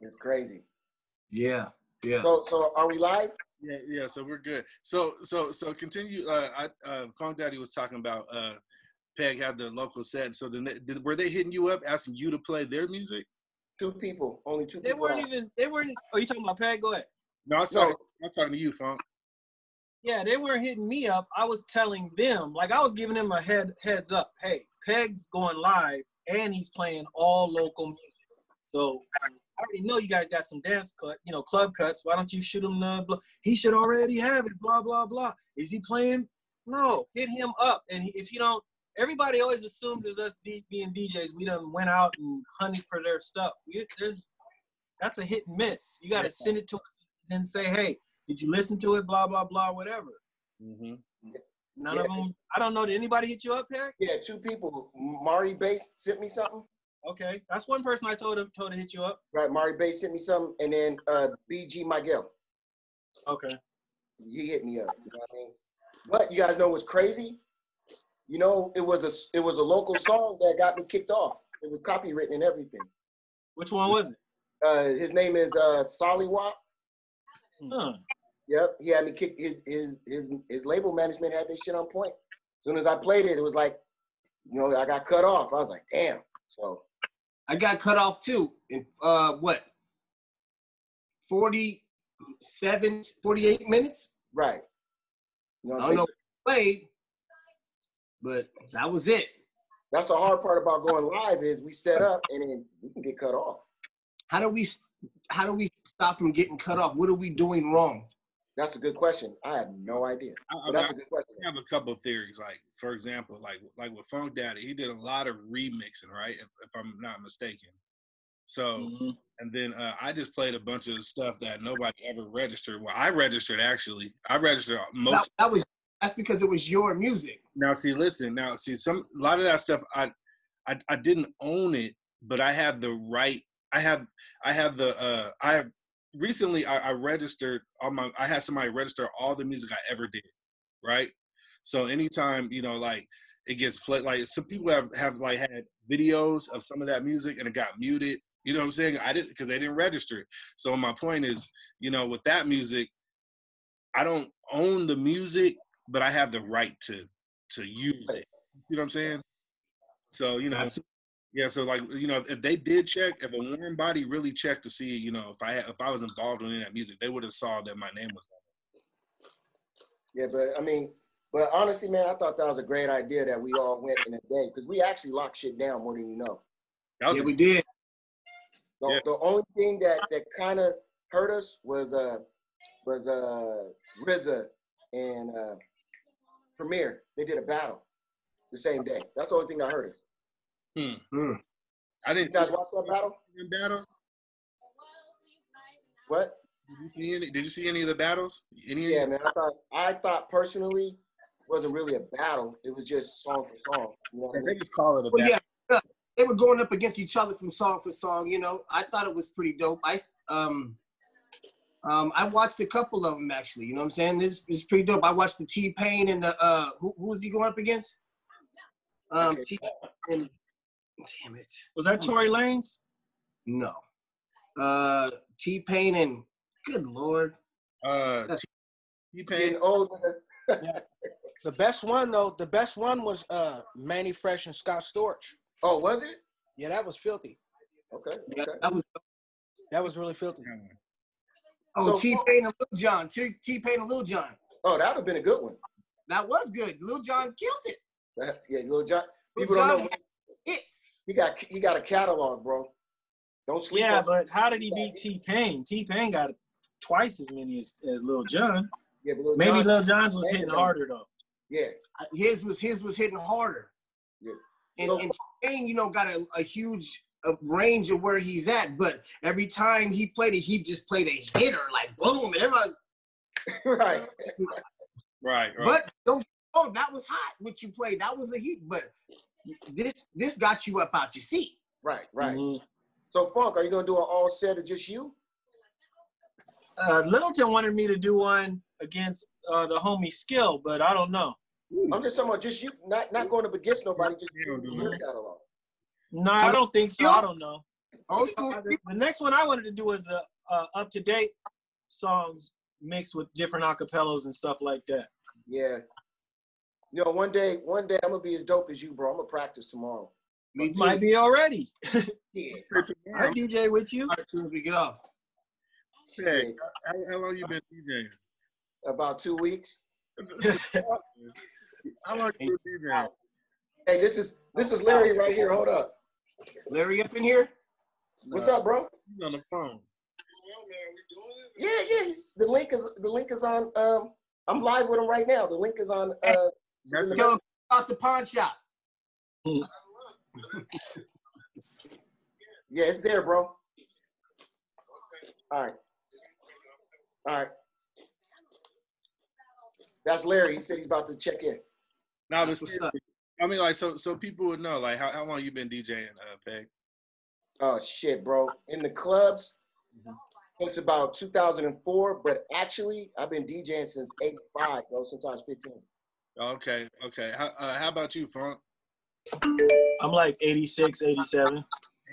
It's crazy. Yeah. So are we live? Yeah. So we're good. So continue. Funk Daddy was talking about Peg had the local set. So then were they hitting you up asking you to play their music? Two people, only two They people. They weren't. Oh, you talking about Peg? Go ahead. No, I was talking to you, Funk. Yeah, they weren't hitting me up. I was telling them, like I was giving them a heads up. Hey, Peg's going live and he's playing all local music. So I already know you guys got some club cuts. Why don't you shoot him he should already have it, blah, blah, blah. Is he playing? No, hit him up. And if you don't, everybody always assumes as us being DJs, we done went out and hunted for their stuff. That's a hit and miss. You got to send it to us and say, hey, did you listen to it? Blah, blah, blah, whatever. Mm-hmm. None of them. I don't know. Did anybody hit you up, Peg? Yeah, two people. Mari Bass sent me something. Okay, that's one person I told to hit you up. Right, Mari Bass sent me something, and then BG Miguel. Okay. He hit me up. You know what I mean? But you guys know what's crazy? You know, it was a local song that got me kicked off. It was copywritten and everything. Which one was it? His name is Soliwap. Huh. Yep, he had me kick. His label management had this shit on point. As soon as I played it, it was like, you know, I got cut off. I was like, damn. So I got cut off too. In 48 minutes? Right. You know what I don't know what played, but that was it. That's the hard part about going live is we set up and then we can get cut off. How do we stop from getting cut off? What are we doing wrong? That's a good question. I have no idea. That's a good question. I have a couple of theories. Like, for example, like with Funk Daddy, he did a lot of remixing, right? If I'm not mistaken. So, and then I just played a bunch of stuff that nobody ever registered. Well, I registered actually. I registered most. That's because it was your music. Now, see, listen. Now, see, a lot of that stuff I didn't own it, but I had the right. Recently I registered I had somebody register all the music I ever did, right? So anytime, you know, like it gets played, like some people have like had videos of some of that music and it got muted, you know what I'm saying? I didn't, because they didn't register it. So my point is, you know, with that music, I don't own the music, but I have the right to use it. You know what I'm saying? So, you know, yeah, so like, you know, if they did check, if a warm body really checked to see, you know, if I was involved in that music, they would have saw that my name was on it. Yeah, but honestly, man, I thought that was a great idea that we all went in a day because we actually locked shit down more than you know. Yeah, we did. The only thing that kind of hurt us was RZA and Premier. They did a battle the same day. That's the only thing that hurt us. I didn't. You guys watch that battle? Battles? What? Did you see any of the battles? Yeah, man. I thought personally it wasn't really a battle. It was just song for song. You know what I mean? They just call it a battle. Yeah, they were going up against each other from song for song. You know, I thought it was pretty dope. I watched a couple of them actually. You know what I'm saying? This is pretty dope. I watched the T-Pain and the who was he going up against? T-Pain. Damn it. Was that Tory Lanez? No. T-Pain and good Lord. T-Pain. Yeah. The best one was Manny Fresh and Scott Storch. Oh, was it? Yeah, that was filthy. Okay. Yeah, that was really filthy. Oh, so, T-Pain and Lil Jon. T-Pain and Lil Jon. Oh, that would have been a good one. That was good. Lil Jon killed it. Yeah, Lil Jon. People Lil Jon don't know. It's He got a catalog, bro. Don't sleep. Yeah, but how did he beat T-Pain? T-Pain got twice as many as Lil Jon. Yeah, but maybe Lil Jon's was hitting harder though. Yeah, his was hitting harder. Yeah, and T-Pain, you know, got a huge range of where he's at, but every time he played it, he just played a hitter, like boom, and everybody. Right. But that was hot. What you played, that was a hit. But this got you up out your seat. Right. Mm-hmm. So Funk, are you gonna do an all set of just you? Littleton wanted me to do one against the homie Skill, but I don't know. I'm just talking about just you, not going up against nobody, just your catalog. No, I don't think so. I don't know. Old school. The next one I wanted to do was the up-to-date songs mixed with different acapellas and stuff like that. Yeah. You know, one day I'm gonna be as dope as you, bro. I'm gonna practice tomorrow. Me might be already. Yeah. I DJ with you. As soon as we get off. Hey, how long you been DJing? About 2 weeks. How long you been DJing? Hey, this is Larry right here. Hold up. Larry up in here? What's up, bro? He's on the phone. Yeah. The link is on. I'm live with him right now. The link is on. That's Go out the pawn shop. Yeah, it's there, bro. All right. That's Larry. He said he's about to check in. Now, I mean, like, so people would know, like, how long you been DJing, Peg? Oh shit, bro. In the clubs, since about 2004, but actually I've been DJing since '85, bro. Since I was 15. Okay. How about you, Funk? I'm like 86, 87.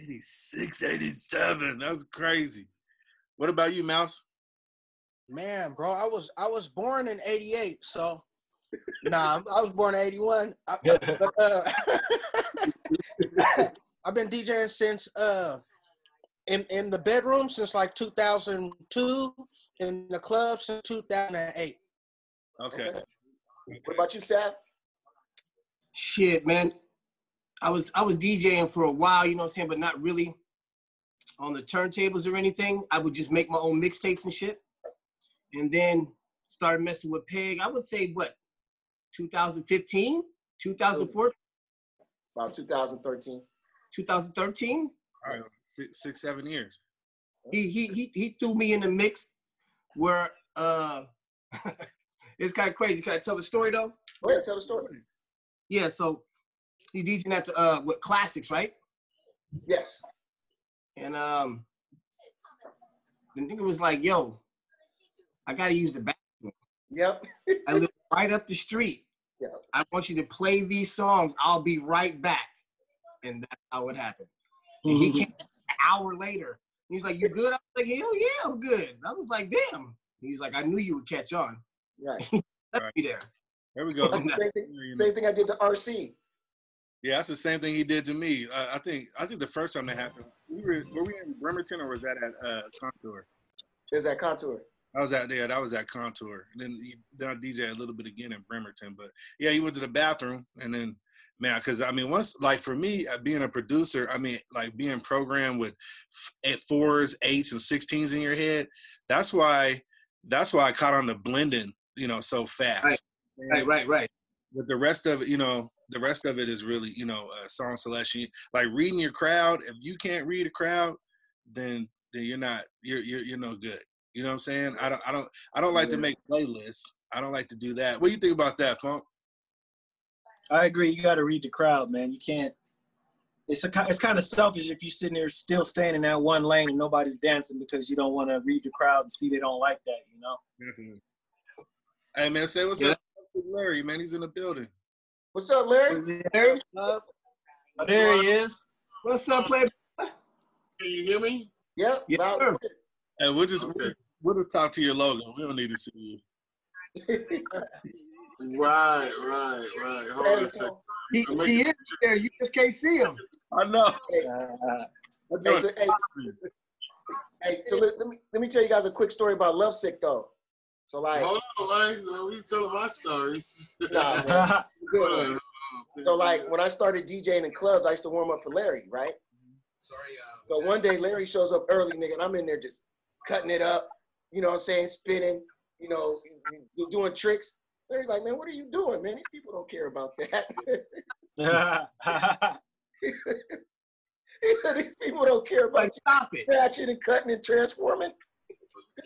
86, 87. That's crazy. What about you, Mouse? Man, bro, I was born in '88, so nah, I was born in '81. I've been DJing since in the bedroom since like 2002, in the club since 2008. Okay. What about you, Seth? Shit, man. I was DJing for a while, you know what I'm saying, but not really on the turntables or anything. I would just make my own mixtapes and shit. And then started messing with Peg. I would say, what, 2015? 2004? About 2013. 2013? All right, 6, 7 years. He threw me in the mix where it's kind of crazy. Can I tell the story though? Go ahead, tell the story. Yeah, so he's DJing at the with classics, right? Yes. And the nigga was like, yo, I gotta use the bathroom. Yep. I live right up the street. Yeah. I want you to play these songs. I'll be right back. And that's how it happened. And he came an hour later. He's like, you good? I was like, hell yeah, I'm good. I was like, damn. He's like, I knew you would catch on. Right. Left me there. There we go. That's the same thing I did to RC. Yeah, that's the same thing he did to me. I think the first time that happened, were we in Bremerton or was that at Contour? Is that Contour? I was out there. That was at Contour. And then I DJ a little bit again in Bremerton. But yeah, he went to the bathroom and then, man, because I mean, once, like for me, being a producer, I mean, like being programmed with 4s, 8s, and 16s in your head. That's why I caught on to blending, you know, so fast. Right. But the rest of it, you know, is really, you know, song selection. Like reading your crowd. If you can't read a crowd, then you're no good. You know what I'm saying? I don't like to make playlists. I don't like to do that. What do you think about that, Funk? I agree. You got to read the crowd, man. You can't. It's kind of selfish if you're sitting there still staying in that one lane and nobody's dancing because you don't want to read the crowd and see they don't like that, you know? Definitely. Hey, man, say what's up to Larry, man. He's in the building. What's up, Larry? There he is. What's up, Playboy? Can you hear me? Yep. Yeah, Loud sure. and clear. Hey, we'll just talk to your logo. We don't need to see you. Right. Hold on a second. He is there. You just can't see him. I know. Hey, so let me tell you guys a quick story about Lovesick though. So like, Hold on, man. We telling my stories. nah, man. Good one. So like when I started DJing in clubs, I used to warm up for Larry, right? So one day Larry shows up early, nigga, and I'm in there just cutting it up, you know what I'm saying, spinning, you know, doing tricks. Larry's like, man, what are you doing, man? These people don't care about that. He said, these people don't care about Like, stop it. scratching and cutting and transforming.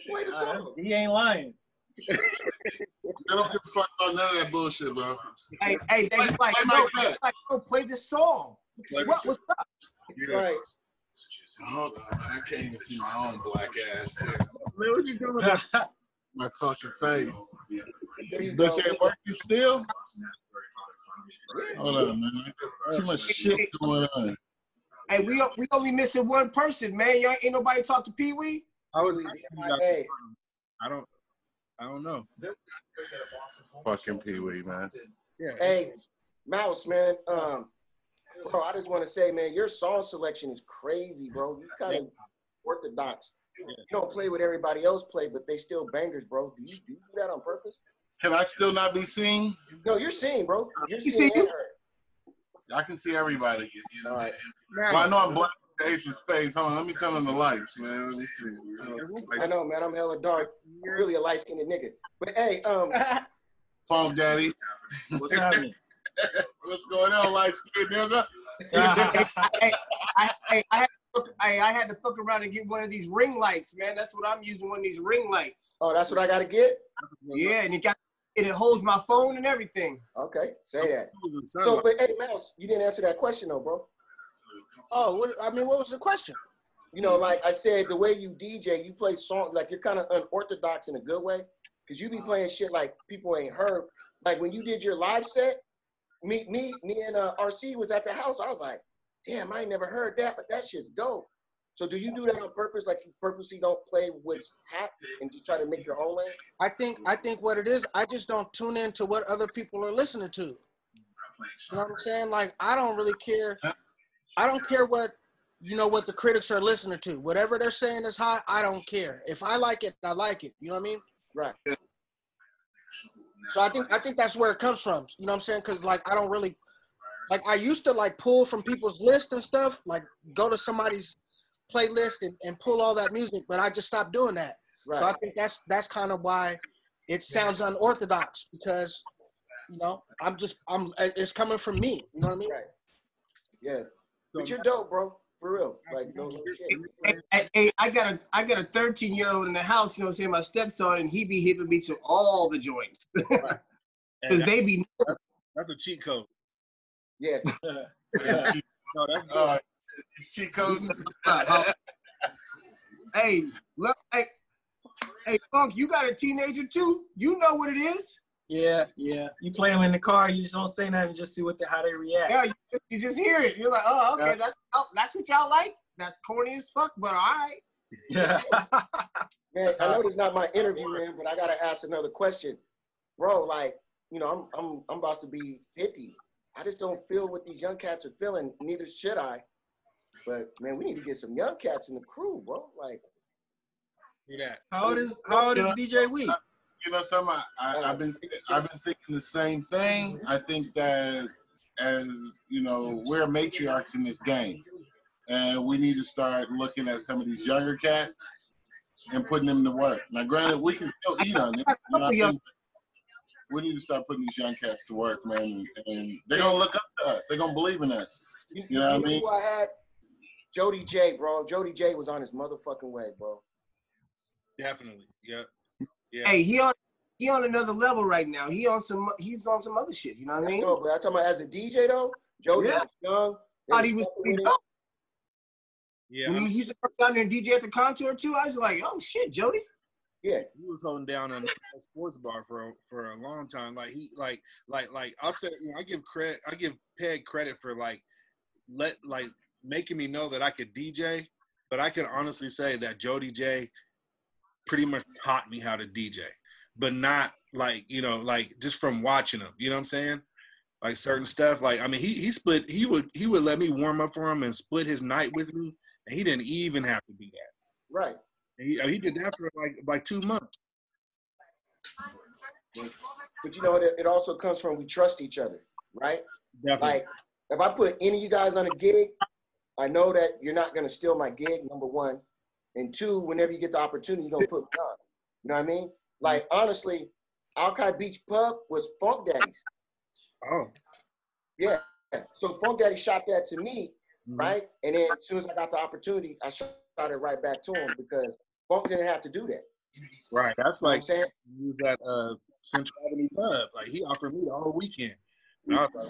Play the song. He ain't lying. I don't give a fuck about none of that bullshit, bro. Hey, they was like, no, play this song. What's up? Right. Hold on, man. I can't even see my own black ass. Man, what you doing? My fucking face. There you go. This ain't working still? Hold on, man. Too much shit going on. Hey, we only missing one person, man. Y'all ain't nobody talk to Pee Wee. I was. Hey. I don't know. Fucking Pee Wee, man. Yeah. Hey, Mouse, man. Bro, I just want to say, man, your song selection is crazy, bro. You kind of orthodox. You don't play what everybody else play, but they still bangers, bro. Do you do that on purpose? Can I still not be seen? No, you're seeing, bro. You're You seeing see and you? heard. I can see everybody. All right. Well, I know I'm black with the Ace of Spades. Hold on, let me turn on the lights, man. Let me see. I know, man. I'm hella dark. I'm really a light-skinned nigga. But hey, Funk Daddy. What's happening? What's going on, light-skinned nigga? I had to fuck around and get one of these ring lights, man. That's what I'm using, one of these ring lights. oh, that's what I gotta get? Yeah, and it holds my phone and everything. Okay, say that. So, but hey, Mouse, you didn't answer that question though, bro. Oh, what was the question? You know, like I said, the way you DJ, you play songs, like you're kind of unorthodox in a good way. Because you be playing shit like people ain't heard. Like when you did your live set, me and RC was at the house. I was like, damn, I ain't never heard that, but that shit's dope. So do you do that on purpose? Like you purposely don't play what's hot and just try to make your own lane? I think what it is, I just don't tune into what other people are listening to. You know what I'm saying? Like I don't really care. I don't care what the critics are listening to. Whatever they're saying is hot, I don't care. If I like it, I like it. You know what I mean? Right. So I think that's where it comes from. You know what I'm saying? Because like I don't really like I used to like pull from people's lists and stuff, like go to somebody's playlist and pull all that music, but I just stopped doing that. Right. So I think that's kind of why it sounds unorthodox, because it's coming from me. You know what I mean? Right. Yeah. But you're dope, bro. For real. Like no shit. Hey, I got a 13-year-old in the house, you know what I'm saying, my stepson, and he be hipping me to all the joints. Because they be that's a cheat code. Yeah. No, that's good. Cheat code. Hey, look, hey, Funk, you got a teenager too. You know what it is. Yeah. You play them in the car, you just don't say nothing, just see how they react. Yeah, you just hear it. You're like, oh, okay, that's what y'all like. That's corny as fuck, but all right. Yeah. Man, I know this is not my interview, man, but I gotta ask another question, bro. Like, you know, I'm about to be 50. I just don't feel what these young cats are feeling. Neither should I. But man, we need to get some young cats in the crew, bro. Like, how old is DJ Week? You know, something I've been thinking the same thing. I think that as you know, we're matriarchs in this game, and we need to start looking at some of these younger cats and putting them to work. Now, granted, we can still eat on it. You know, I think we need to start putting these young cats to work, man, and they're gonna look up to us. They're gonna believe in us. You know what I mean? Who I had? Jody J, bro. Jody J was on his motherfucking way, bro. Definitely. Yeah. Hey, he on another level right now. He's on some other shit. You know what I mean? No, but I'm talking about as a DJ though. Jody was young. Thought he was pretty dope. Yeah. When he used to come down there and DJ at the Contour too, I was like, oh shit, Jody. Yeah. He was holding down on a sports bar for a long time. Like he like I'll say, you know, I give Peg credit for making me know that I could DJ, but I can honestly say that Jody J pretty much taught me how to DJ, but not like, you know, like just from watching him, you know what I'm saying? Like certain stuff, like, I mean, he would let me warm up for him and split his night with me, and he didn't even have to do that. Right. And he did that for like 2 months. But you know, it also comes from we trust each other, right? Definitely. Like, if I put any of you guys on a gig, I know that you're not going to steal my gig, number one. And two, whenever you get the opportunity, you're going to put me on. You know what I mean? Like, honestly, Alki Beach Pub was Funk Daddy's. Oh. Yeah. So Funk Daddy shot that to me, right? And then as soon as I got the opportunity, I shot it right back to him because Funk didn't have to do that. Right. That's You know like, what I'm saying? he was at Central Avenue Pub. Like, he offered me the whole weekend. And I was like,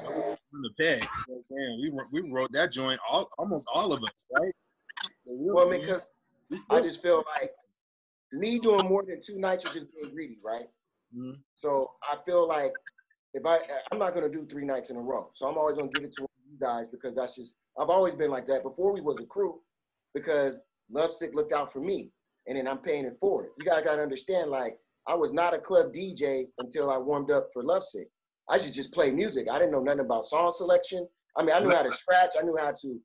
I'm the Peg. You know what I'm saying? We wrote that joint, almost all of us, right? Well, because I just feel like me doing more than 2 nights is just being greedy, right? So I feel like if I'm not going to do 3 nights in a row. So I'm always going to give it to him you guys because that's just, I've always been like that before we was a crew because Lovesick looked out for me and then I'm paying it forward. You guys got to understand, like, I was not a club DJ until I warmed up for Lovesick. I should just play music. I didn't know nothing about song selection. I mean, I knew how to scratch. I knew how to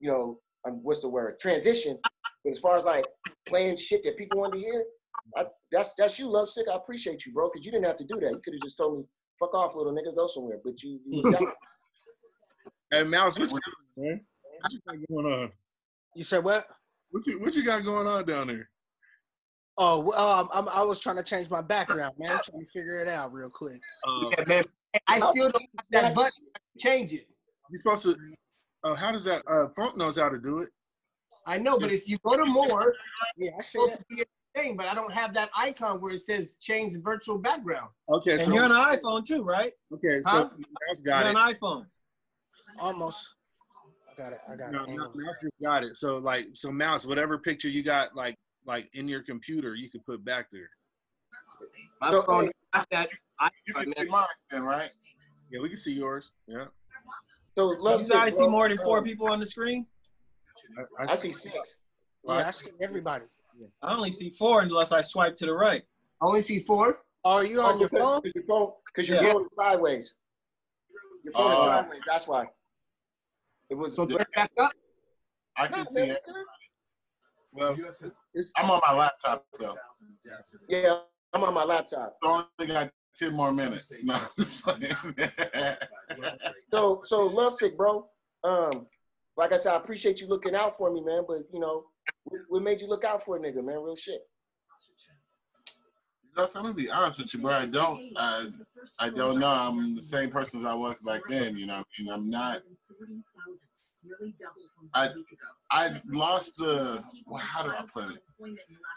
you know, what's the word? Transition. But as far as like playing shit that people want to hear, that's you, Lovesick. I appreciate you, bro, because you didn't have to do that. You could have just told me, fuck off, little nigga, go somewhere. But you Hey, Mouse, what you got going on? You said what? What you got going on down there? Oh, I was trying to change my background, man. I'm trying to figure it out real quick. Yeah, man. I still don't have that button. Change it. You're supposed to. How does that? Funk knows how to do it. I know, but if you go to more, Yeah, I see it's supposed it. to be a thing, but I don't have that icon where it says change virtual background. Okay, And so you're on an iPhone too, right? okay, so Huh? Mouse got You're it. on an iPhone. Almost. I got it. No, Hang on. Mouse just got it. So Mouse, whatever picture you got, like in your computer, you can put back there. My So, phone hey, got that. You can see mine then, right? Yeah, we can see yours. Yeah, so You Lovesick, guys see bro, more than 4 people on the screen? I see 6. Yeah, I see everybody. I only see 4 unless I swipe to the right. I only see 4. Oh, you on your phone? Because you're Yeah. going sideways. Your phone is Oh. sideways. That's why. It was. So turn it back up. I can see it. well, I'm on my laptop though. Yeah, I'm on my laptop. I only got 10 more minutes. No, I'm just playing. So Lovesick, bro. Like I said, I appreciate you looking out for me, man. But you know, what made you look out for a nigga, man? Real shit. I'm gonna be honest with you, bro. I don't know. I'm the same person as I was back then. You know, I mean, I'm not. I lost the. Well, how do I put it?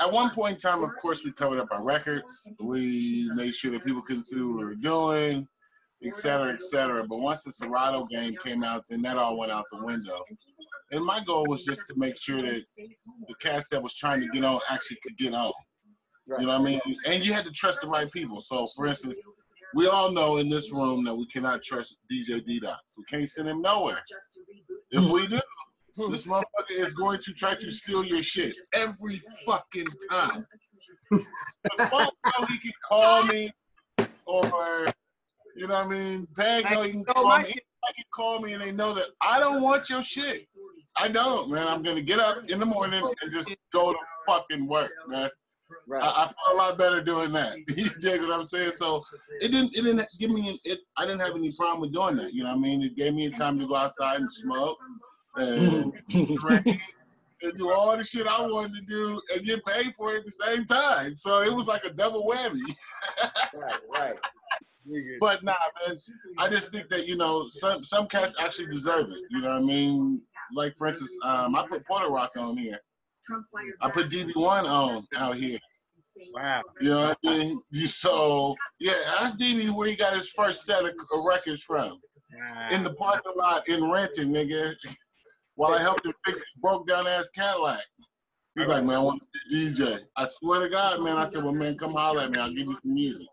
At one point in time, of course, we covered up our records. We made sure that people couldn't see what we were doing, et cetera, et cetera. But once the Serato game came out, then that all went out the window. And my goal was just to make sure that the cast that was trying to get on actually could get on. Right. You know what I mean? And you had to trust the right people. So, for instance, we all know in this room that we cannot trust DJ D-Dots. We can't send him nowhere. If we do, this motherfucker is going to try to steal your shit every fucking time. He can call me, or, you know what I mean? Peg, he can call me. He can call me and they know that I don't want your shit. I don't, man. I'm going to get up in the morning and just go to fucking work, man. Right. I feel a lot better doing that. You dig what I'm saying? So it didn't give me I didn't have any problem with doing that. You know what I mean? It gave me time to go outside and smoke and drink and do all the shit I wanted to do and get paid for it at the same time. So it was like a double whammy. Right. But nah, man. I just think that, you know, some cats actually deserve it. You know what I mean? Like, for instance, I put Porter Rock on here. I put DB1 on out here. wow. You know what I mean? So, yeah, ask DB where he got his first set of records from. In the parking lot in Renton, nigga, while I helped him fix his broke down ass Cadillac. He's like, man, I want to be a DJ. I swear to God, man. I said, well, man, come holler at me. I'll give you some music.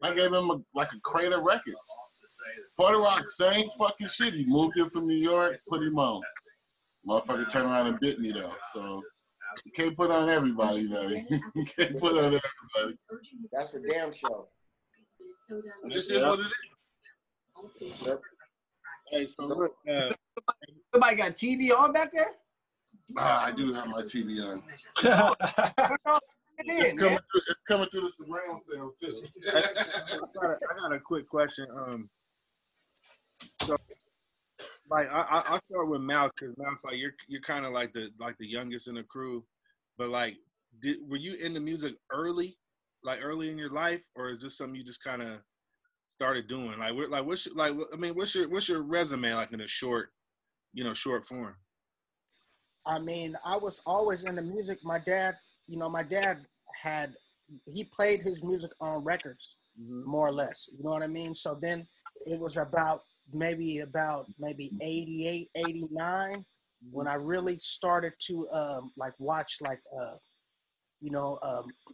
I gave him a crate of records. Porter Rock, same fucking shit. He moved here from New York, put him on. Motherfucker turned around and bit me, though. So, you can't put on everybody, though. You can't put on everybody. That's for damn sure. This is what it is. Yep. Hey, so look, Somebody got TV on back there? I do have my TV on. It's It's coming through the surround sound, too. I got a quick question. So, like, I'll start with Mouse because Mouse, like, you're kind of like the youngest in the crew, but like, were you into music early in your life, or is this something you just kind of started doing? What's your resume like in a short form? I mean, I was always into music. My dad he played his music on records, more or less. You know what I mean? So then it was about maybe 88, 89 when I really started to watch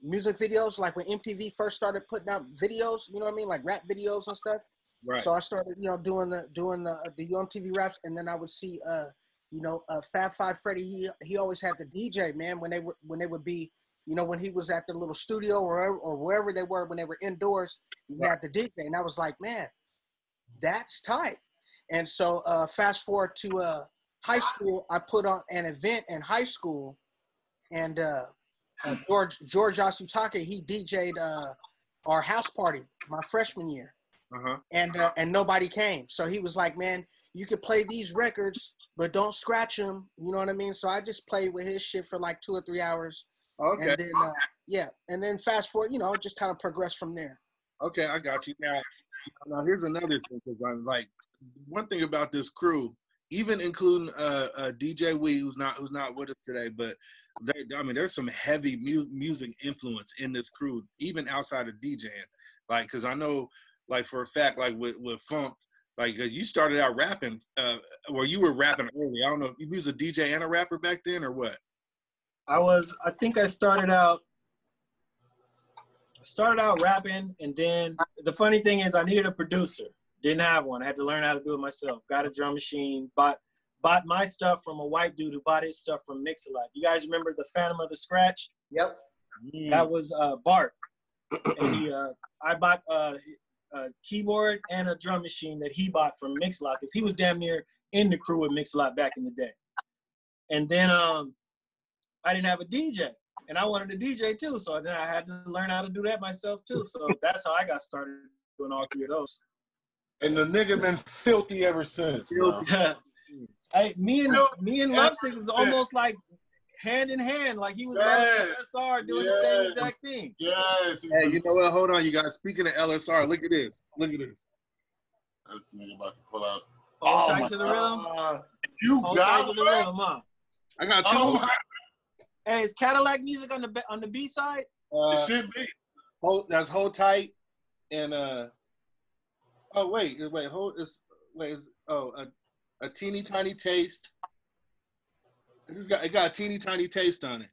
music videos, like when MTV first started putting out videos, you know what I mean? Like rap videos and stuff. Right. So I started, you know, doing the UMTV raps, and then I would see, you know, Fab Five Freddy. He always had the DJ, man, when they would be, you know, when he was at the little studio or wherever they were when they were indoors, he had the DJ, and I was like, man, that's tight. And so fast forward to high school, I put on an event in high school, and George Asutake, he DJ'd our house party my freshman year. And nobody came. So he was like, man, you could play these records, but don't scratch them. You know what I mean? So I just played with his shit for like 2 or 3 hours. Okay. And then, and then fast forward, you know, just kind of progressed from there. Okay, I got you. Now here's another thing, because I'm like, one thing about this crew, even including DJ Wee, who's not with us today, but there's some heavy music influence in this crew, even outside of DJing. Like, because I know, like, for a fact, like with funk, like, cause you started out rapping, or you were rapping early. I don't know if you was a DJ and a rapper back then, or what? I think I started out rapping, and then the funny thing is I needed a producer. Didn't have one. I had to learn how to do it myself. Got a drum machine, bought my stuff from a white dude who bought his stuff from Mix-a-Lot. You guys remember the Phantom of the Scratch? Yep. That was Bart. And I bought a keyboard and a drum machine that he bought from Mix-a-Lot, because he was damn near in the crew with Mix-a-Lot back in the day. And then I didn't have a DJ, and I wanted a DJ too, so then I had to learn how to do that myself too. So that's how I got started doing all three of those. And the nigga been filthy ever since, bro. Hey, me and Lovesick was almost like hand in hand, like he was on LSR doing the same exact thing. Yes. Hey, you know what? Hold on, you guys. Speaking of LSR, look at this. Look at this. This nigga about to pull out. Hold tight to the rhythm. You Hold got tight to the rhythm, huh? I got two. Hey, is Cadillac Music on the B side? It should be. That's Hold Tight, and a teeny tiny taste. It got a teeny tiny taste on it.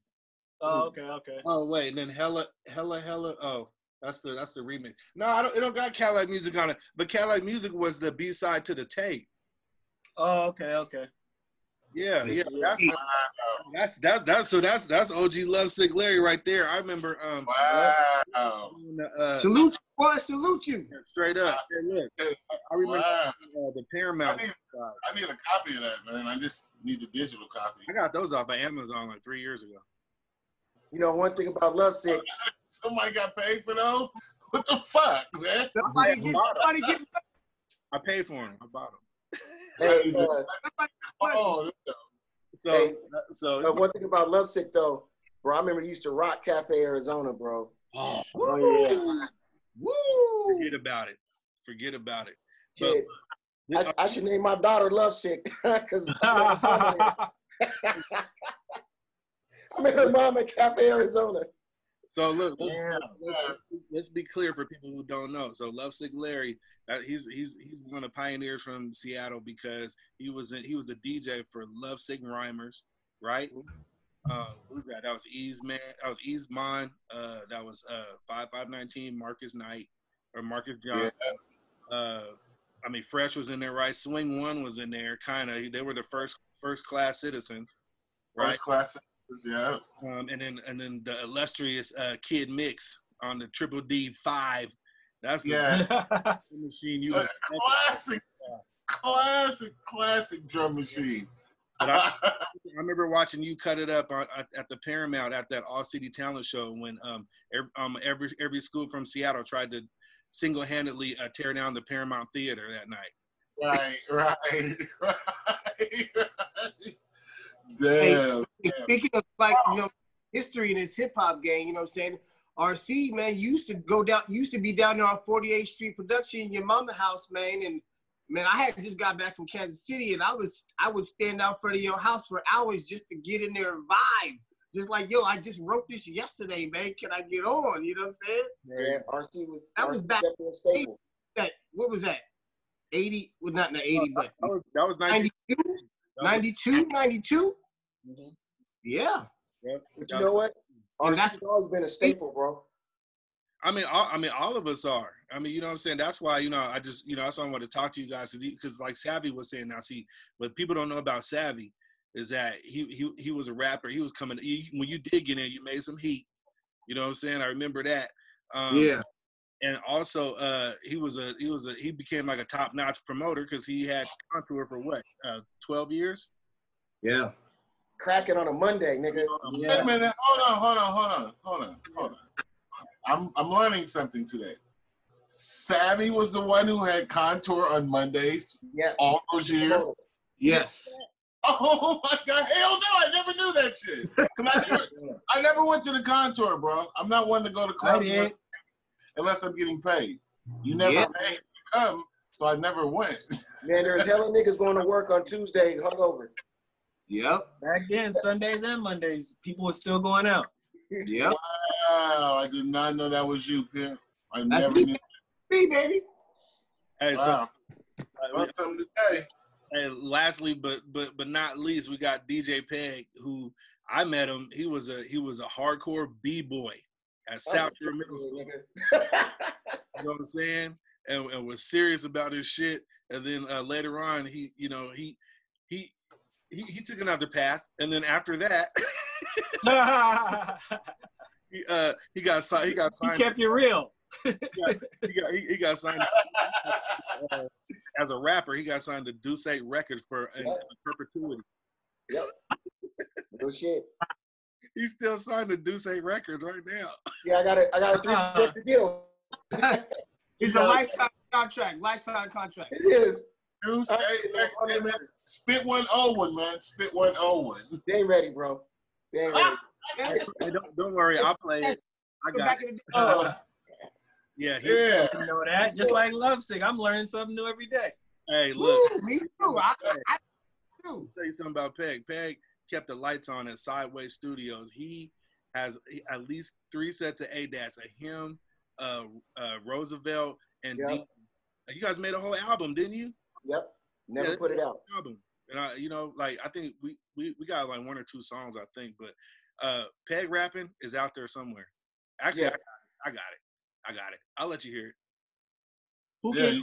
Oh, okay. Oh wait, and then hella. Oh, that's the remix. No, it don't got Cadillac Music on it, but Cadillac Music was the B side to the tape. Oh, okay. Yeah. That's OG Lovesick Larry right there. I remember. Wow. Salute you, boy. Salute you. Straight up. Hey, look, I remember the Paramount. I need a copy of that, man. I just need the digital copy. I got those off of Amazon like 3 years ago. You know, one thing about Lovesick. Somebody got paid for those? What the fuck, man? I paid for them. I bought them. Hey, So one thing about Lovesick though, bro, I remember you used to rock Cafe Arizona, bro. Oh yeah. Woo! Forget about it. Shit. I should name my daughter Lovesick because I met her mom at Cafe Arizona. So look, let's be clear for people who don't know. So Lovesick Larry, he's one of the pioneers from Seattle, because he was a DJ for Lovesick Rhymers, right? Who's that? That was Easeman. That was Easeman. That was 5519 Marcus Knight or Marcus Johnson. Yeah. Fresh was in there, right? Swing One was in there, kind of. They were the first class citizens, right? First class. Yeah. And then the illustrious Kid Mix on the Triple D5. That's the machine. Classic drum machine. But I remember watching you cut it up at the Paramount at that All City Talent Show when every school from Seattle tried to single-handedly tear down the Paramount Theater that night. Right. Damn. Hey, speaking of, like, you know, history in this hip hop game, you know what I'm saying? RC, man, used to be down there on 48th Street production in your mama house, man. And man, I had just got back from Kansas City, and I would stand out front of your house for hours just to get in there and vibe. Just like, yo, I just wrote this yesterday, man. Can I get on? You know what I'm saying? Yeah, RC was back. What was that? 80? Well, not in the 80, but that was 92. 92? Mm-hmm. Yeah. But you know what? RC's always been a staple, bro. All of us are. I mean, you know what I'm saying? That's why, you know, I just, you know, that's why I want to talk to you guys because like Savvy was saying now, see, what people don't know about Savvy is that he was a rapper. He was coming, when you did get in, you made some heat. You know what I'm saying? I remember that. Yeah. And also, he became like a top-notch promoter because he had Contour for what, 12 years? Yeah. Cracking on a Monday, nigga. Wait a minute. Hold on. I'm learning something today. Savvy was the one who had Contour on Mondays. Yes. All those years. Yes. Oh my God! Hell no! I never knew that shit. I never went to the Contour, bro. I'm not one to go to clubs unless I'm getting paid. You never paid to come, so I never went. Man, there's hella niggas going to work on Tuesday hungover. Yep. Back then, Sundays and Mondays, people were still going out. Yep. Wow, I did not know that was you, Pimp. I never knew. Me, baby. Hey, Wow. Something today. And lastly, but not least, we got DJ Peg, who I met him. He was a hardcore b-boy at South Shore Middle School. You know what I'm saying? And was serious about his shit. And then later on, he took another path. And then after that, he got signed. He kept it real. He got signed as a rapper. He got signed to Deuce 8 Records for perpetuity. Yep. No shit. He's still signed to Deuce 8 Records right now. Yeah, I got a 3-year deal. It's a lifetime contract. It is. Deuce 8 Records. Spit 101, man. Spit 101. They ain't ready, bro. They ain't ready. Hey, don't worry, I'll play it. I got it. Yeah. You know that. Just like Lovesick, I'm learning something new every day. Hey, look. Woo, me too. I do. I'll tell you something about Peg. Peg kept the lights on at Sideways Studios. He has at least 3 sets of ADATs of him, Roosevelt, and Dean. You guys made a whole album, didn't you? Yep. Never put it out. Album. And I think we got like 1 or 2 songs, I think, but Peg rapping is out there somewhere. Actually, I got it. I'll let you hear it.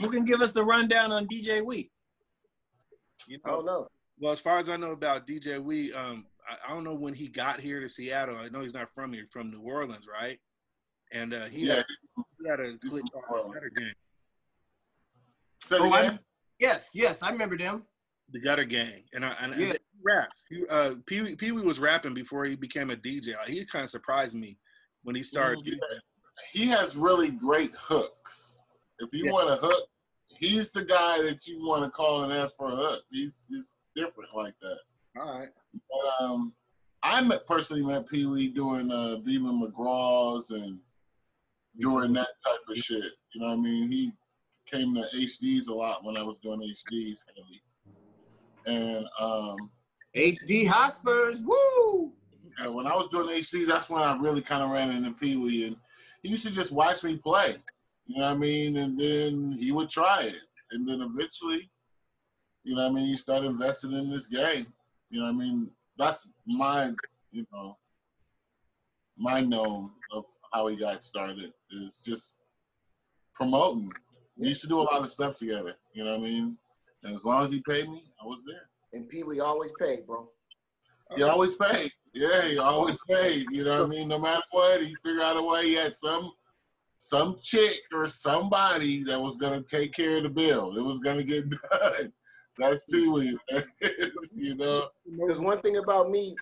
Who can give us the rundown on DJ Wee? I don't know. Well, as far as I know about DJ Wee, I don't know when he got here to Seattle. I know he's not from here, from New Orleans, right? And he had a click on the Gutter Gang. Yes, I remember them. The Gutter Gang, and he raps. Pee Wee was rapping before he became a DJ. He kind of surprised me when he started. He has really great hooks. If you want a hook, he's the guy that you want to call and ask for a hook. He's different like that. All right. But I personally met Pee Wee doing Beaver McGraw's and doing that type of shit. You know what I mean? He came to HDs a lot when I was doing HDs heavy. And HD Hotspurs, woo! And when I was doing HDs, that's when I really kind of ran into Pee Wee, and he used to just watch me play. You know what I mean? And then he would try it. And then eventually, you know what I mean, he started investing in this game. You know what I mean? That's my known of how he got started is just promoting. We used to do a lot of stuff together. You know what I mean? And as long as he paid me, I was there. And Pee Wee always paid, bro. He always paid. Yeah, he always paid. You know what I mean? No matter what, he figured out a way. He had some chick or somebody that was gonna take care of the bill. It was gonna get done. That's Pee Wee. You know. There's one thing about me.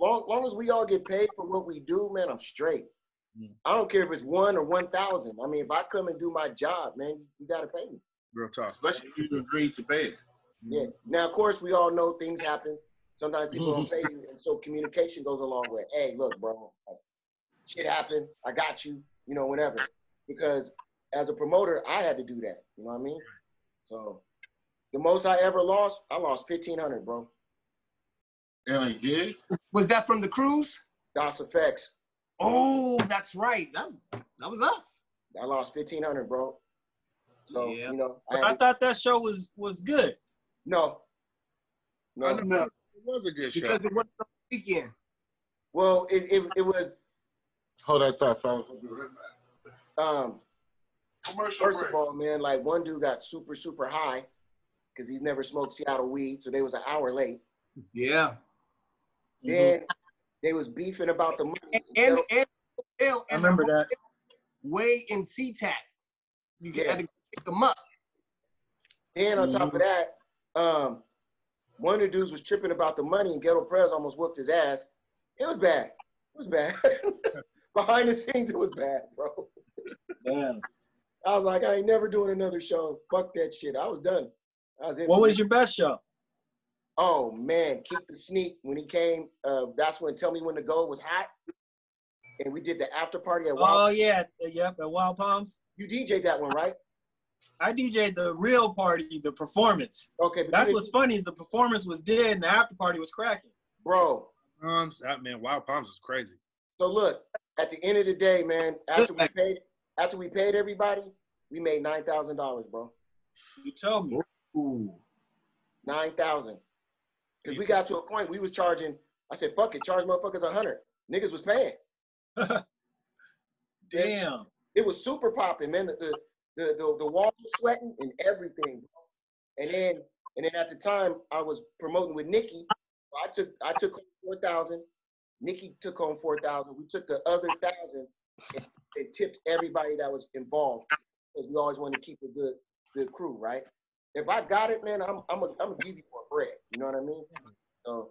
Long as we all get paid for what we do, man, I'm straight. I don't care if it's 1 or 1,000. I mean, if I come and do my job, man, you gotta pay me. Real talk. Especially if you agreed to pay it. Yeah. Now, of course, we all know things happen. Sometimes people don't pay you, and so communication goes a long way. Hey, look, bro, shit happened. I got you. You know, whatever. Because as a promoter, I had to do that. You know what I mean? So the most I ever lost, I lost $1,500, bro. And a gig? Was that from the cruise? DOS Effects. Oh, that's right. That was us. I lost $1,500, bro. So you know, I thought that show was good. No. It was a good show because it wasn't on the weekend. Well, it was. Hold that thought, fellas. Commercial First break. of all, man, like one dude got super, super high because he's never smoked Seattle weed, so they was an hour late. Yeah. Then they was beefing about the money. And I remember that. Way in SeaTac. You Yeah. had to pick them up. Then on top of that, one of the dudes was tripping about the money, and Ghetto Prez almost whooped his ass. It was bad. It was bad. Behind the scenes, it was bad, bro. Damn. I was like, I ain't never doing another show. Fuck that shit. I was done. I was in. What was your best show? Oh man, Keep the Sneak when he came. That's when Tell Me When to Go was hot, and we did the after party at Wild. Oh yeah, yep, at Wild Palms. You DJ'd that one, right? I DJ'd the real party, the performance. Okay, but That's what's funny is the performance was dead and the after party was cracking. bro. Man, Wild Palms is crazy. So look, at the end of the day, man, after we paid everybody, we made $9,000, bro. You told me. Ooh. 9,000. Because we got to a point we was charging. I said, fuck it, charge motherfuckers 100. Niggas was paying. Damn. It was super popping, man. The walls were sweating and everything. And then at the time I was promoting with Nikki. I took home 4,000. Nikki took home 4,000. We took the other 1,000 and tipped everybody that was involved because we always wanted to keep a good crew, right? If I got it, man, I'm gonna give you more bread. You know what I mean? So.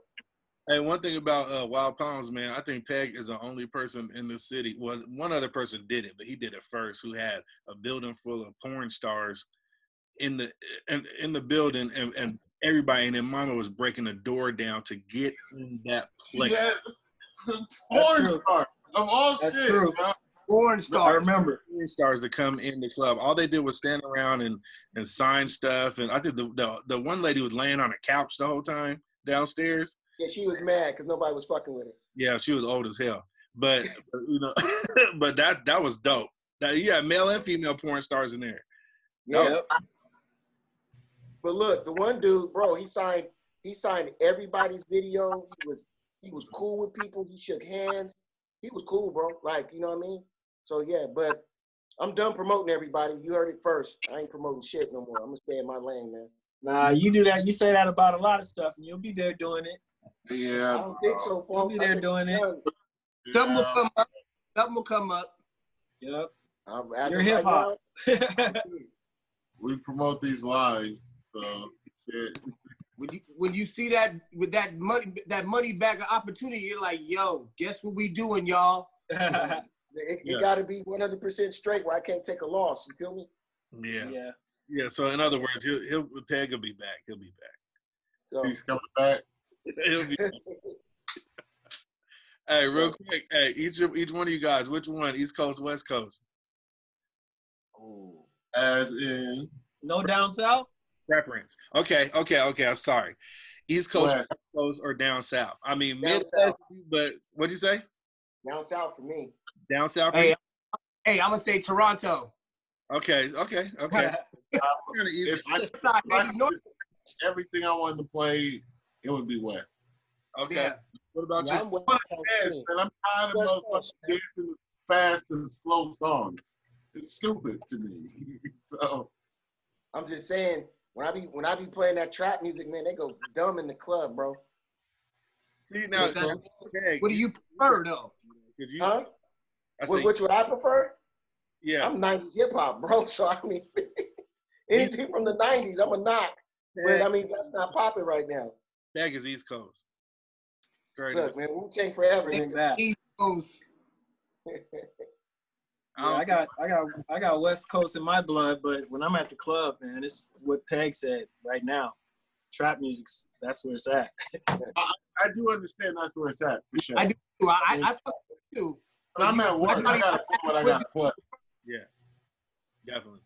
Hey, one thing about Wild Palms, man, I think Peg is the only person in the city. Well, one other person did it, but he did it first. Who had a building full of porn stars in the building, and everybody, and then Mama was breaking the door down to get in that place. Yeah. Porn star of all That's shit. true. Bro. Porn star. I remember. Porn stars to come in the club. All they did was stand around and sign stuff. And I think the one lady was laying on a couch the whole time downstairs. Yeah, she was mad because nobody was fucking with her. Yeah, she was old as hell. But you know, but that was dope. You had male and female porn stars in there. Yeah. But look, the one dude, bro, he signed everybody's video. He was cool with people. He shook hands. He was cool, bro. Like, you know what I mean? So yeah, but I'm done promoting everybody. You heard it first. I ain't promoting shit no more. I'm gonna stay in my lane, man. Nah, you do that. You say that about a lot of stuff, and you'll be there doing it. Yeah. I don't think so, You'll be there doing it. Something will come up. Something will come up. Yep. You're hip hop. We promote these lives, so shit. When you see that with that money back of opportunity, you're like, yo, guess what we doing, y'all? It got to be 100% straight where I can't take a loss. You feel me? Yeah. Yeah. So in other words, Peg will be back. He'll be back. So, He's coming back. He'll be back. Hey, real quick. Hey, each one of you guys, which one? East Coast, West Coast? ooh. As in No down south? Preference. Okay. I'm sorry. East Coast, West. West Coast, or down south? I mean, Down Midwest, south. but what'd you say? Down south for me. Down south? Hey, I'm gonna say Toronto. Okay. Kind of East if I, Side, if I baby, could North. just everything I wanted to play, it would be West. Okay. Yeah. What about Yeah, you? I'm West Coast, Yes, too. man, I'm tired of West motherfuckers Coast, man. dancing fast and slow songs. It's stupid to me. So I'm just saying, when I be playing that trap music, man, they go dumb in the club, bro. See now, What do you prefer though? Because you, Huh? I say, Which would I prefer? yeah. I'm 90s hip hop, bro. So I mean, anything from the 90s, I'm a knock. But I mean, that's not popping right now. Bag is East Coast. Straight Look, up. man, Wu-Tang forever, Bring nigga. back. East Coast. Yeah, I got West Coast in my blood, but when I'm at the club, man, it's what Peg said right now. Trap music's that's where it's at. I do understand that's where it's at. For sure. I do. I fuck with you too. But I'm at work. I gotta play what I gotta play. Yeah. Definitely.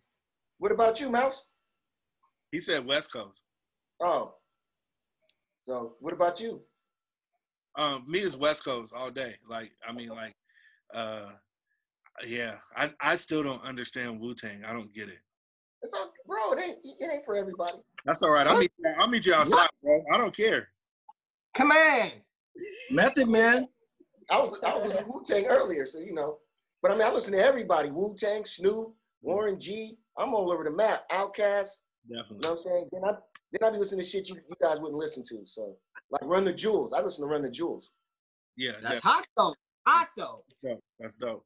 What about you, Mouse? He said West Coast. Oh. So what about you? Me is West Coast all day. Yeah. I still don't understand Wu-Tang. I don't get it. It's all, bro, it ain't for everybody. That's all right. I'll meet you outside, bro. I don't care. Come on. Method Man. I was listening to Wu-Tang earlier, so you know. But I mean, I listen to everybody. Wu-Tang, Snoop, Warren G. I'm all over the map. Outkast. Definitely. You know what I'm saying? Then I be listening to shit you guys wouldn't listen to. So like Run the Jewels. I listen to Run the Jewels. Yeah, That's hot though. Hot though. That's dope.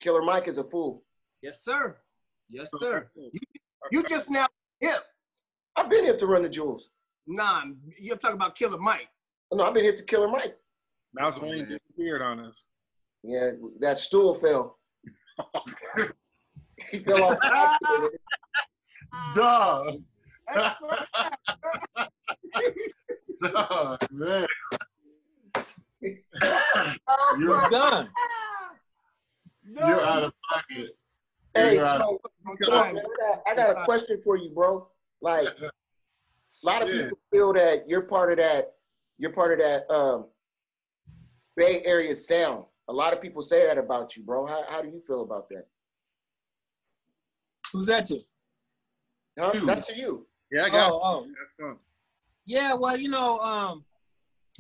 Killer Mike is a fool. Yes, sir. Yes, sir. You just now hip. I've been hip to Run the Jewels. Nah, you're talking about Killer Mike. No, I've been hip to Killer Mike. Mouse Wayne disappeared on us. Yeah, that stool fell. He fell off. Dog. Dog, man. You're done. You're out of pocket. Hey, You're out so, come on, man, I got a question for you, bro. Like, a lot of people feel that you're part of that. You're part of that Bay Area sound. A lot of people say that about you, bro. How do you feel about that? Who's that to? Huh? That's to you. Yeah, I got Oh. That's fun. Yeah, well, you know,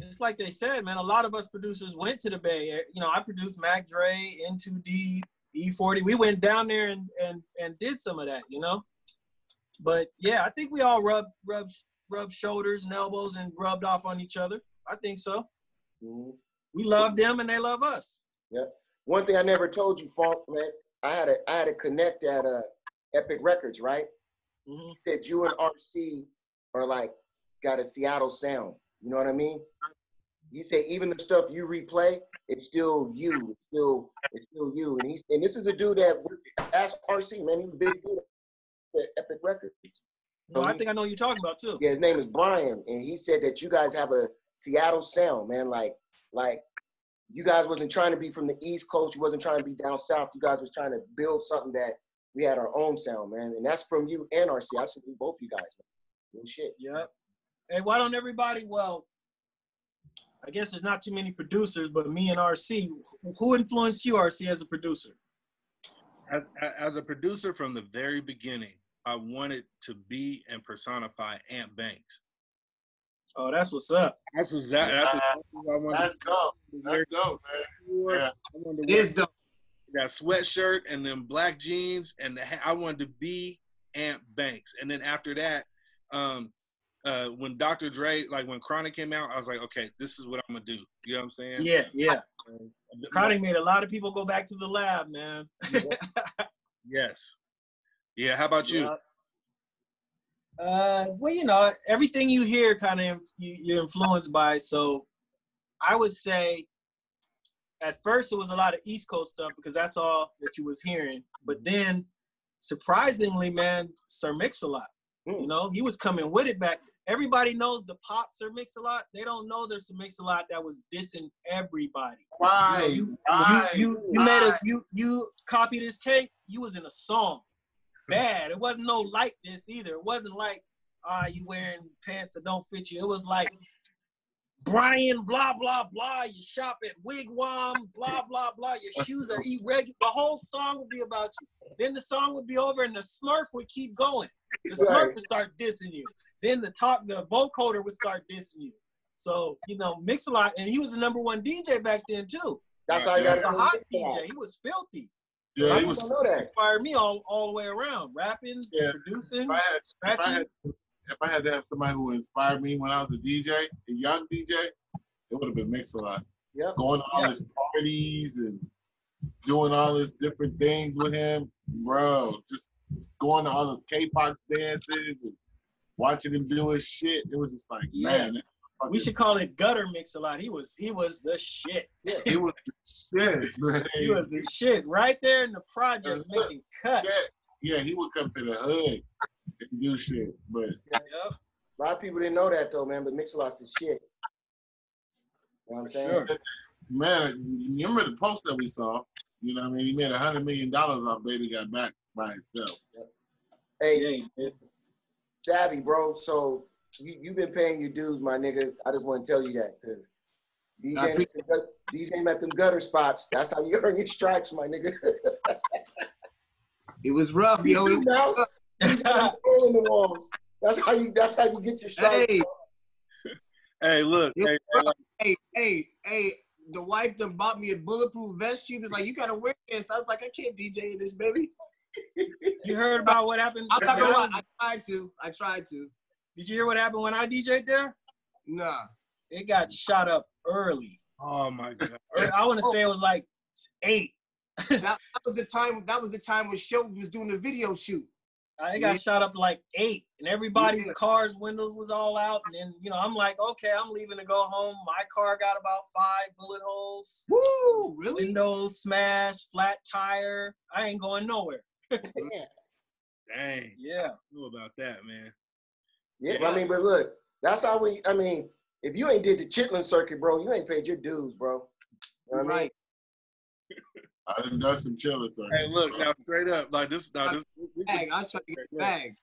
it's like they said, man, a lot of us producers went to the Bay Area. You know, I produced Mac Dre, N2D, E40. We went down there and did some of that, you know? But yeah, I think we all rubbed shoulders and elbows and rubbed off on each other. I think so. Mm-hmm. We love them and they love us. Yeah. One thing I never told you, Funk, man, I had a connect at Epic Records, right? Mm-hmm. He said you and RC are like got a Seattle sound. You know what I mean? He said even the stuff you replay, it's still you. It's still you. And this is a dude that ask RC, man. He's a big dude at Epic Records. No, I think I know who you're talking about too. Yeah, his name is Brian, and he said that you guys have a Seattle sound, man. Like you guys wasn't trying to be from the East Coast. You wasn't trying to be down south. You guys was trying to build something that we had our own sound, man. And that's from you and RC. I salute both you guys, man. Real shit. Yeah. Hey, why don't everybody, well, I guess there's not too many producers, but me and RC, who influenced you, RC, as a producer? As a producer from the very beginning, I wanted to be and personify Ant Banks. Oh, that's what's up. That's exactly what I wanted. That's dope. That's dope, man. Yeah. It is dope. That sweatshirt and them black jeans, and I wanted to be Ant Banks. And then after that, when Dr. Dre, like when Chronic came out, I was like, okay, this is what I'm gonna do. You know what I'm saying? Yeah. Chronic made a lot of people go back to the lab, man. Yes. Yeah. How about you? Well, you know, everything you hear kind of you're influenced by. So I would say at first it was a lot of East Coast stuff because that's all that you was hearing. But then surprisingly, man, Sir Mix-a-Lot, you know, he was coming with it back. Everybody knows the pop Sir Mix-a-Lot. They don't know there's Sir Mix-a-Lot that was dissing everybody. Right. You copied his tape. You was in a song. Bad. It wasn't no like this either. It wasn't like, you wearing pants that don't fit you. It was like, Brian, blah, blah, blah. You shop at Wigwam, blah, blah, blah. Your shoes are irregular. The whole song would be about you. Then the song would be over and the Smurf would keep going. The Smurf would start dissing you. Then the vocoder would start dissing you. So, you know, Mix-a-Lot, and he was the #1 DJ back then too. That's how you got a hot DJ. He was filthy. So Yeah, he was inspired me all the way around. Rapping, producing, scratching. If I had to have somebody who inspired me when I was a DJ, a young DJ, it would have been Mix-a-Lot. Yep. Going to all his parties and doing all these different things with him, bro. Just going to all the K-pop dances and watching him do his shit. It was just like, man. We should call it gutter Mix-a-Lot. He was the shit. Yeah, he was the shit, man. He was the shit right there in the projects making cuts. Yeah, he would come to the hood and do shit. But a lot of people didn't know that though, man. But Mix-a-Lot's the shit. You know what I'm saying? Sure. Man, you remember the post that we saw? You know what I mean? He made $100 million off Baby Got Back by itself. Hey, Savvy, bro. So you've been paying your dues, my nigga. I just want to tell you that because DJing at them gutter spots. That's how you earn your stripes, my nigga. It was rough, yo. In the walls. That's how you get your stripes. Hey, look. Hey. The wife done bought me a bulletproof vest. She was like, "You gotta wear this." I was like, "I can't DJ in this, baby." You heard about what happened? I'm not gonna lie. I tried to. Did you hear what happened when I DJ'd there? Nah. It got shot up early. Oh my God. I want to say it was like 8. that was the time. That was the time when Show was doing the video shoot. It got shot up like 8, and everybody's cars windows was all out. And then, you know, I'm like, okay, I'm leaving to go home. My car got about 5 bullet holes. Woo! Really? Windows smashed, flat tire. I ain't going nowhere. Dang. Yeah. I know about that, man. Yeah, I mean, but look, that's how we. I mean, if you ain't did the Chitlin circuit, bro, you ain't paid your dues, bro. You know what I mean? I done some chillers. Hey, look now, straight up, like this. Now this bag. I was trying to get the bag.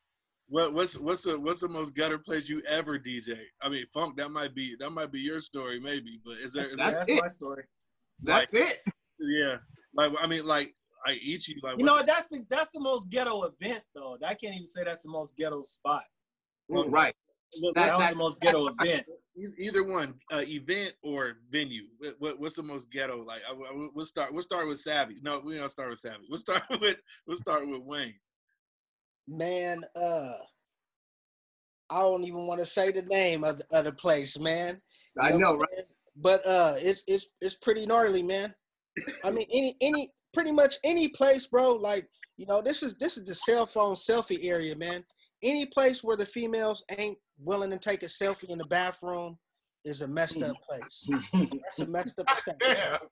What's the most gutter place you ever DJ? I mean, Funk, that might be your story, maybe. But is there? That's my story. That's it. Yeah, like I mean, like I eat you. Like you know, that's the most ghetto event though. I can't even say that's the most ghetto spot. Right. That was the most ghetto event. Either one, event or venue. What's the most ghetto? Like, we'll start with Savvy. No, we don't start with Savvy. We'll start with Wayne. Man, I don't even want to say the name of the place, man. I know, right? But it's pretty gnarly, man. I mean, pretty much any place, bro. Like, you know, this is the cell phone selfie area, man. Any place where the females ain't willing to take a selfie in the bathroom is a messed up place. That's a messed up establishment.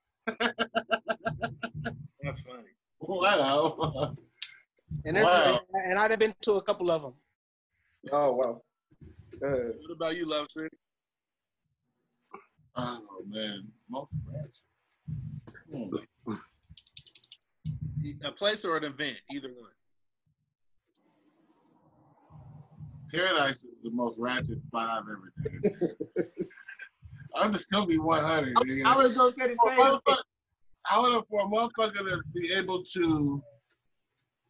That's funny. Wow. And I'd have been to a couple of them. Oh wow. What about you, Love Trick? Oh man, most ratchet. A place or an event, either one. Paradise is the most ratchet spot I've ever done. I'm just gonna be 100. Nigga. I was gonna say the same thing. I would have for a motherfucker to be able to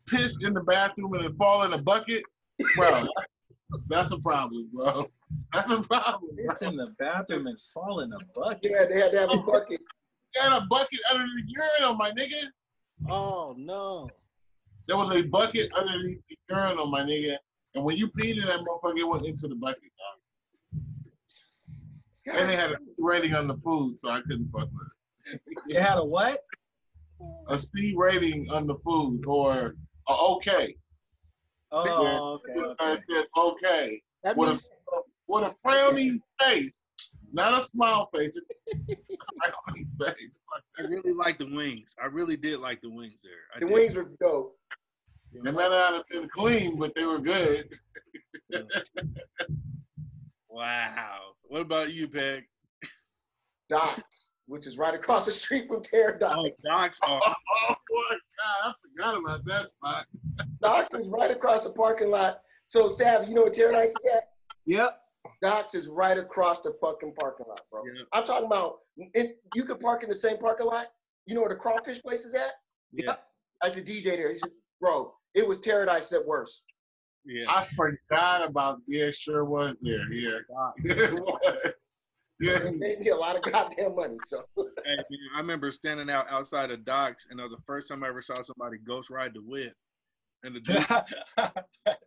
piss in the bathroom and then fall in a bucket, bro. That's a problem, bro. That's a problem. Piss in the bathroom and fall in a bucket. Yeah, they had to have a bucket. They had a bucket under the urinal, my nigga. Oh no. There was a bucket underneath the urinal, my nigga. And when you peed in that motherfucker, it went into the bucket. Dog. And they had a C rating on the food, so I couldn't fuck with it. They had a what? A C rating on the food, or a okay. Oh, okay. I said okay. That With means a frowny face, not a smile face. Just a frowny face. I really like the wings. I really did like the wings there. The wings were dope. They might not have been clean, but they were good. Wow. What about you, Peg? Doc, which is right across the street from Pterodactyl. Oh, Doc's. Oh my God, I forgot about that spot. Doc's is right across the parking lot. So, Sav, you know what Pterodactyl is at? Yep. Doc's is right across the fucking parking lot, bro. Yeah. I'm talking about, you could park in the same parking lot. You know where the crawfish place is at? Yeah. I was the DJ there. He said, bro, it was Pterodactyl at worst. Yeah. I forgot about. Yeah, sure was there. Yeah, it was. Yeah. It made me a lot of goddamn money. So Hey, man, I remember standing outside of Doc's, and that was the first time I ever saw somebody ghost ride the whip. And the dude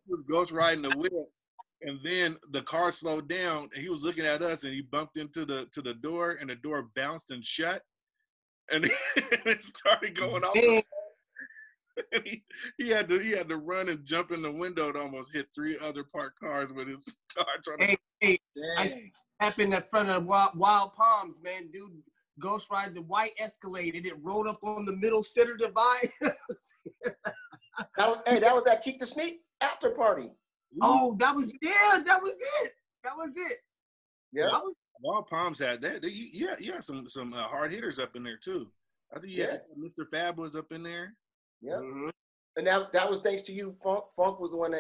was ghost riding the whip, and then the car slowed down, and he was looking at us, and he bumped into the door, and the door bounced and shut, and it started going off. And he had to run and jump in the window and almost hit 3 other parked cars with his car. Hey, I happened in front of Wild Palms, man. Dude, ghost ride the white Escalade. It rolled up on the middle center divide. that was that Keep the Sneak after party. Oh, that was it. That was it. Yeah. Wild Palms had that. You had some hard hitters up in there too. I think you had Mr. Fab was up in there. Yeah. Mm-hmm. And that was thanks to you. Funk was the one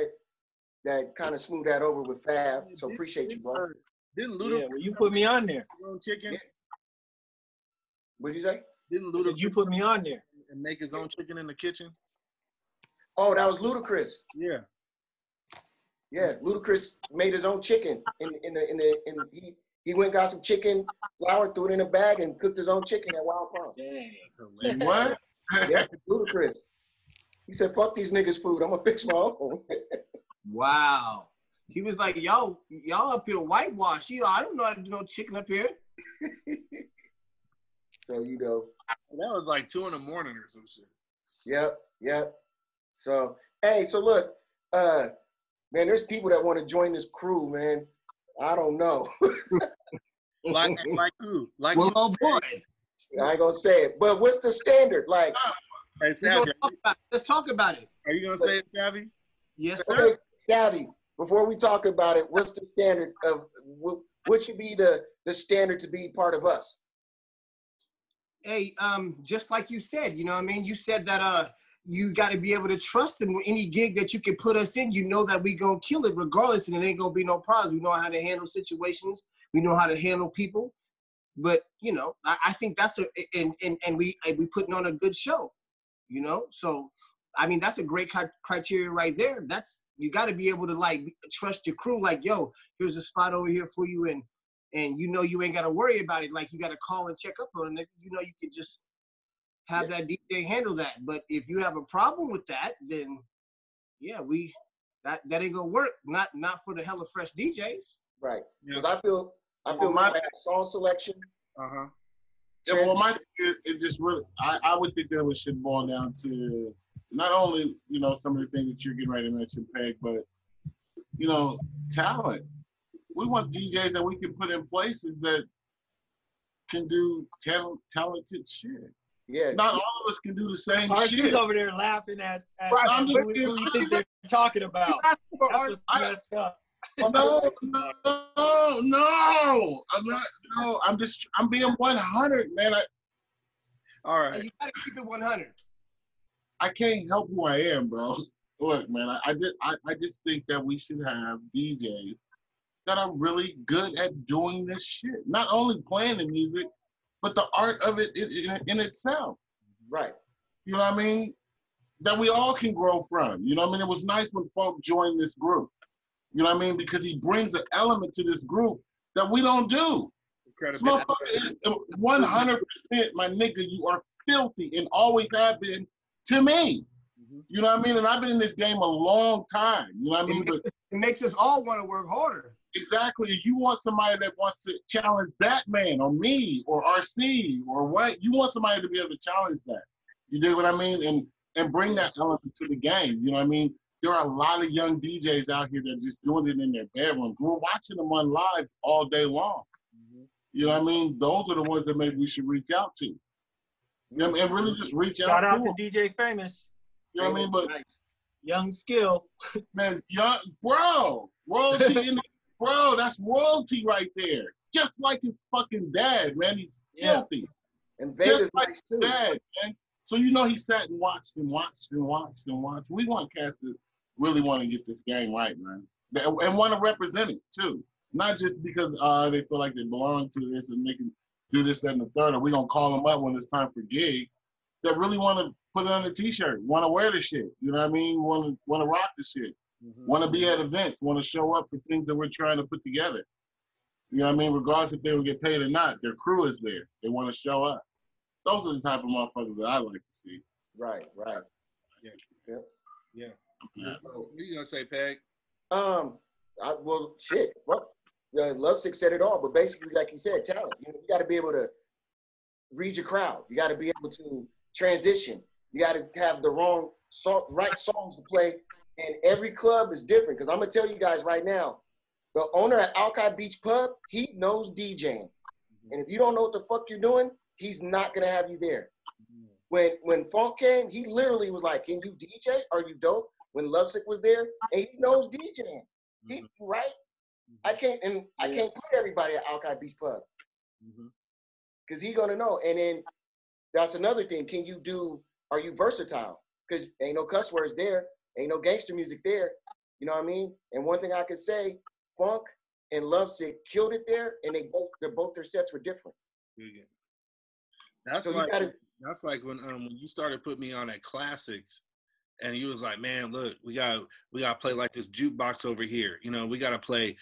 that kind of smoothed that over with Fab. So appreciate you, bro. Didn't Luda? Yeah, well, you put me on there. Chicken. Yeah. What'd you say? Didn't Luda? You put me on there and make his own chicken in the kitchen. Oh, that was Ludacris. Yeah. Yeah, Ludacris made his own chicken he went and got some chicken flour, threw it in a bag, and cooked his own chicken at Wild Palm. Dang. What? Yeah, Ludacris. He said, fuck these niggas' food. I'm gonna fix my own. Wow. He was like, y'all up here whitewash. I don't know how to do no chicken up here. So, you know. That was like 2 a.m. or some shit. Yep. So, hey, so look, man, there's people that want to join this crew, man. I don't know. like who? Like well, oh boy. I ain't gonna say it, but what's the standard? Like, hey, Savvy, let's talk about it. Are you gonna say it, Savvy? Yes, sir. Okay, Savvy, before we talk about it, what's the standard of what should be the standard to be part of us? Hey, just like you said, you know what I mean? You said that you got to be able to trust them with any gig that you can put us in. You know that we going to kill it regardless, and it ain't going to be no problems. We know how to handle situations. We know how to handle people. But, you know, I think that's and we putting on a good show, you know? So, I mean, that's a great criteria right there. You got to be able to, like, trust your crew. Like, yo, here's a spot over here for you, and you know you ain't got to worry about it. Like, you got to call and check up on it. You know, you can just have that DJ handle that. But if you have a problem with that, then, yeah, that ain't going to work. Not for the hella fresh DJs. Right. Because Yes. I feel my song selection. Yeah, well, it just really, I would think that it should boil down to not only, you know, some of the things that you're getting ready to mention, Peg, but, you know, talent. We want DJs that we can put in places that can do talented shit. Yeah. Not all of us can do the same RC's shit. over there laughing at Right, who you think they're talking about. That's what's messed up. No. I'm not. No, I'm being 100, man. All right. Hey, you got to keep it 100. I can't help who I am, bro. Look, man, I just think that we should have DJs that are really good at doing this shit. Not only playing the music, but the art of it in itself. Right. You know what I mean? That we all can grow from. You know what I mean? It was nice when Funk joined this group. You know what I mean? Because he brings an element to this group that we don't do. This motherfucker is 100%, my nigga, you are filthy and always have been to me. You know what I mean? And I've been in this game a long time. You know what I mean? It makes us all want to work harder. Exactly. If you want somebody that wants to challenge that man or me or RC or what, you want somebody to be able to challenge that. You dig what I mean? And bring that element to the game. You know what I mean? There are a lot of young DJs out here that are just doing it in their bedrooms. We're watching them on live all day long. You know what I mean? Those are the ones that maybe we should reach out to. You know, and really just reach out to Shout out them. to DJ Famous. You know what I mean? But Young Skill. man, young bro, royalty bro, that's royalty right there. Just like his fucking dad, man. He's filthy. And just like his dad, man. So you know he sat and watched. We want cats that really want to get this game right, man. And want to represent it too. Not just because they feel like they belong to this and they can do this, that, and the third, or we gonna call them up when it's time for gigs. That really want to put it on a t-shirt, want to wear the shit. You know what I mean? Want to rock the shit. Want to be at events. Want to show up for things that we're trying to put together. You know what I mean? Regardless if they will get paid or not, their crew is there. They want to show up. Those are the type of motherfuckers that I like to see. Right. Yeah. What are you gonna say, Peg? Well, shit. Fuck. Lovesick said it all, but basically, like he said, talent. You got to be able to read your crowd. You got to be able to transition. You got to have the right songs to play. And every club is different. Because I'm gonna tell you guys right now, the owner at Alki Beach Pub, he knows DJing. And if you don't know what the fuck you're doing, he's not gonna have you there. When Funk came, he literally was like, "Can you DJ? Are you dope?" When Lovesick was there, and he knows DJing. Right? I can't put everybody at Alki Beach Pub because he's gonna know. And then that's another thing. Are you versatile? Because ain't no cuss words there, ain't no gangster music there. You know what I mean? And one thing I could say, Funk and Lovesick killed it there, and their sets were different. That's like when you started putting me on at classics. And you was like, man, look, we gotta play like this jukebox over here. You know, we gotta play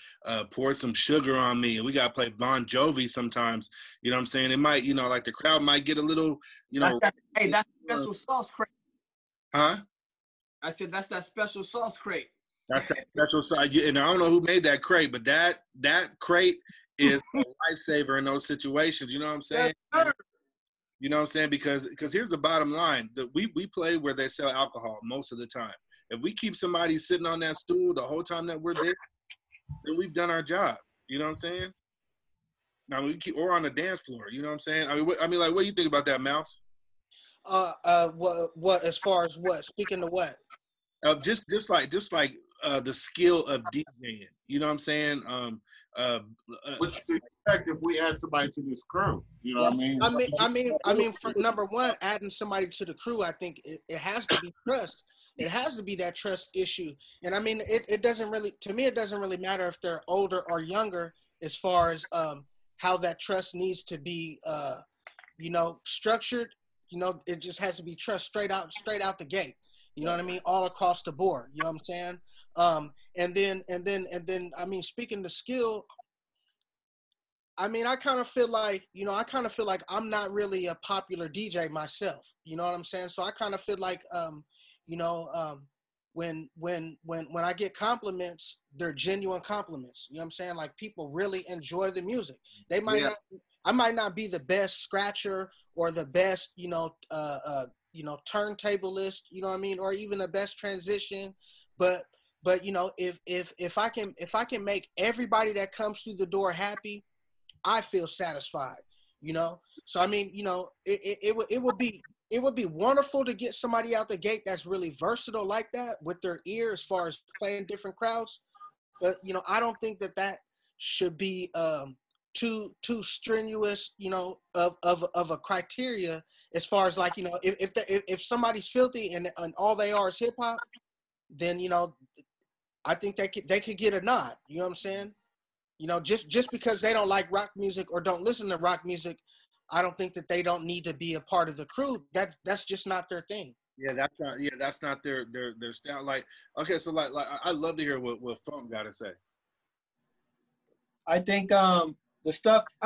Pour Some Sugar on Me, and we gotta play Bon Jovi sometimes. You know what I'm saying? It might, you know, like the crowd might get a little, you know. That's special sauce, Craig. Huh? I said that's that special sauce crate. That's that special sauce. And I don't know who made that crate, but that crate is a lifesaver in those situations. You know what I'm saying? You know what I'm saying? Because here's the bottom line. We play where they sell alcohol most of the time. If we keep somebody sitting on that stool the whole time that we're there, then we've done our job. You know what I'm saying? Now or on the dance floor. You know what I'm saying? I mean, like, what do you think about that, Mouse? What as far as what? Speaking to what? Just like the skill of DJing. You know what I'm saying? What you expect if we add somebody to this crew? You know what I mean? I mean, for number one, adding somebody to the crew, I think it has to be trust. It has to be that trust issue. And I mean, it doesn't really, to me, it doesn't really matter if they're older or younger as far as how that trust needs to be, structured. You know, it just has to be trust straight out the gate. You know what I mean? All across the board. You know what I'm saying? And then, I mean, speaking to skill, I mean, I kind of feel like I'm not really a popular DJ myself. You know what I'm saying? So I kind of feel like, when I get compliments, they're genuine compliments. You know what I'm saying? Like, people really enjoy the music. They might not. I might not be the best scratcher or the best, turntablist, you know what I mean, or even the best transition, but you know, if I can make everybody that comes through the door happy, I feel satisfied, you know. So I mean, you know, it would be wonderful to get somebody out the gate that's really versatile like that with their ear as far as playing different crowds, but you know, I don't think that should be too strenuous, you know, of a criteria as far as, like, you know, if somebody's filthy and all they are is hip hop, then, you know, I think they could get a nod. You know what I'm saying? You know, just because they don't like rock music or don't listen to rock music, I don't think that they don't need to be a part of the crew. That's just not their thing. Yeah, that's not their style. Like, okay, so like I'd love to hear what Funk got to say. I think I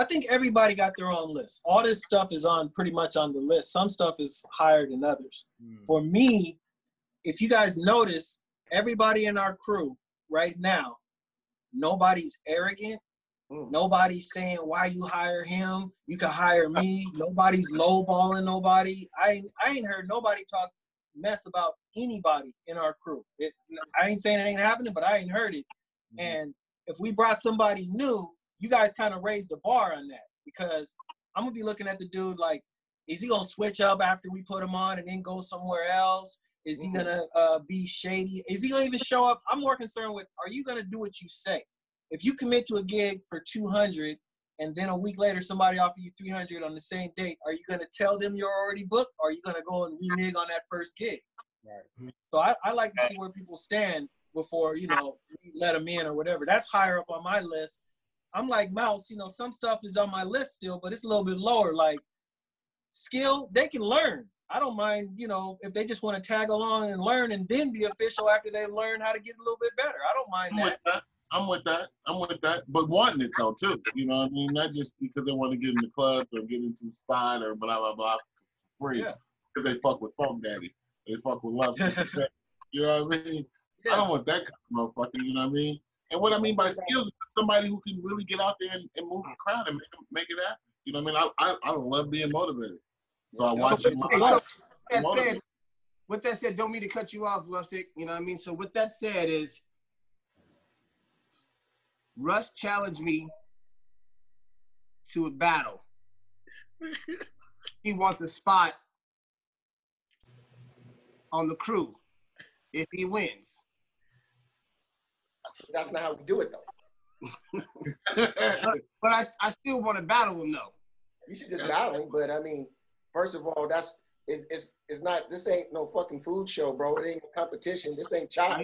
think everybody got their own list. All this stuff is pretty much on the list. Some stuff is higher than others. For me, if you guys notice, everybody in our crew right now, nobody's arrogant. Nobody's saying, why you hire him? You can hire me. Nobody's lowballing nobody. I ain't heard nobody talk mess about anybody in our crew. I ain't saying it ain't happening, but I ain't heard it. And if we brought somebody new, you guys kind of raised the bar on that, because I'm going to be looking at the dude like, is he going to switch up after we put him on and then go somewhere else? Is he going to be shady? Is he going to even show up? I'm more concerned with, are you going to do what you say? If you commit to a gig for 200 and then a week later somebody offers you 300 on the same date, are you going to tell them you're already booked, or are you going to go and renege on that first gig? Right. So I like to see where people stand before, you know, you let them in or whatever. That's higher up on my list. I'm like Mouse, you know, some stuff is on my list still, but it's a little bit lower. Like, skill, they can learn. I don't mind, you know, if they just want to tag along and learn and then be official after they've learned how to get a little bit better. I don't mind that. I'm with that. But wanting it though too. You know what I mean? Not just because they want to get in the club or get into the spot or blah blah blah for free. Because they fuck with Funk Daddy. They fuck with Love. You know what I mean? I don't want that kind of motherfucker, you know what I mean? And what I mean by skills is somebody who can really get out there and move the crowd and make it happen. You know what I mean? I love being motivated. So I watch it. With that said, don't mean to cut you off, Lovesick. You know what I mean? So with that said is, Russ challenged me to a battle. He wants a spot on the crew if he wins. That's not how we do it, though. but I still want to battle him, though. You should just battle him. But I mean, first of all, it's not. This ain't no fucking food show, bro. It ain't a competition. This ain't chop.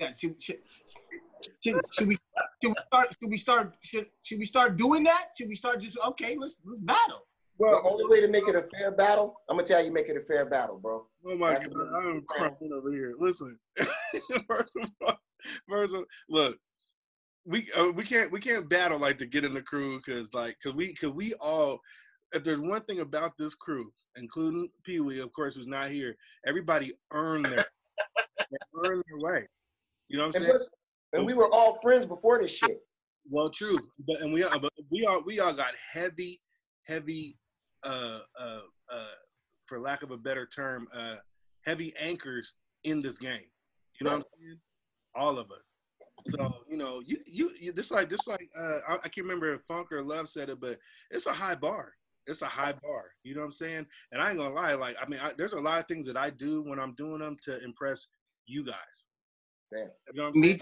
Yeah, should we start doing that? Should we start just let's battle? Well, the only way to make it a fair battle, I'm gonna tell you, make it a fair battle, bro. Oh my God, I'm crying over here. Listen, first of all, look, we can't battle like to get in the crew because we all if there's one thing about this crew, including Pee Wee, of course, who's not here, everybody earned their way. You know what I'm saying? And we were all friends before this shit. Well, true, but we all got heavy, for lack of a better term, heavy anchors in this game. You know what I'm saying? All of us. So you just like I can't remember if Funk or Love said it, but it's a high bar. It's a high bar. You know what I'm saying? And I ain't gonna lie. Like, I mean, there's a lot of things that I do when I'm doing them to impress you guys. Damn. You know what I'm saying?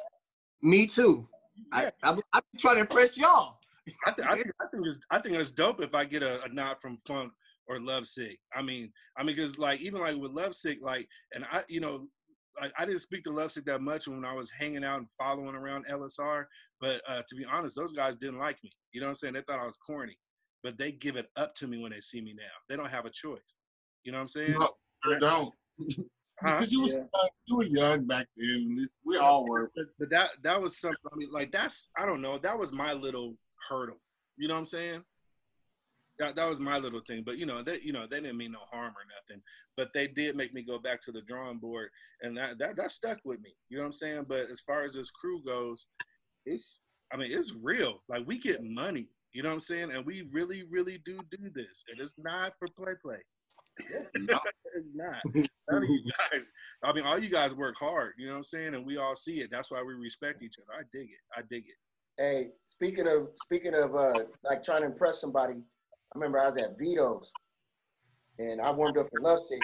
Me too. Yeah. I'm trying to impress y'all. I think it's dope if I get a nod from Funk or Lovesick. I mean, because like even like with Lovesick, like, and I, like I didn't speak to Lovesick that much when I was hanging out and following around LSR. But to be honest, those guys didn't like me. You know what I'm saying? They thought I was corny. But they give it up to me when they see me now. They don't have a choice. You know what I'm saying? No, they don't. Because you were young back then. We all were. But that was something. I mean, like I don't know. That was my little hurdle. You know what I'm saying? That was my little thing. But they didn't mean no harm or nothing. But they did make me go back to the drawing board, and that stuck with me. You know what I'm saying? But as far as this crew goes, it's real. Like, we get money. You know what I'm saying? And we really, really do this. And it's not for play. No, it's not. None of you guys. I mean, all you guys work hard. You know what I'm saying? And we all see it. That's why we respect each other. I dig it. Hey, speaking of like trying to impress somebody, I remember I was at Vito's and I warmed up for Lovesick.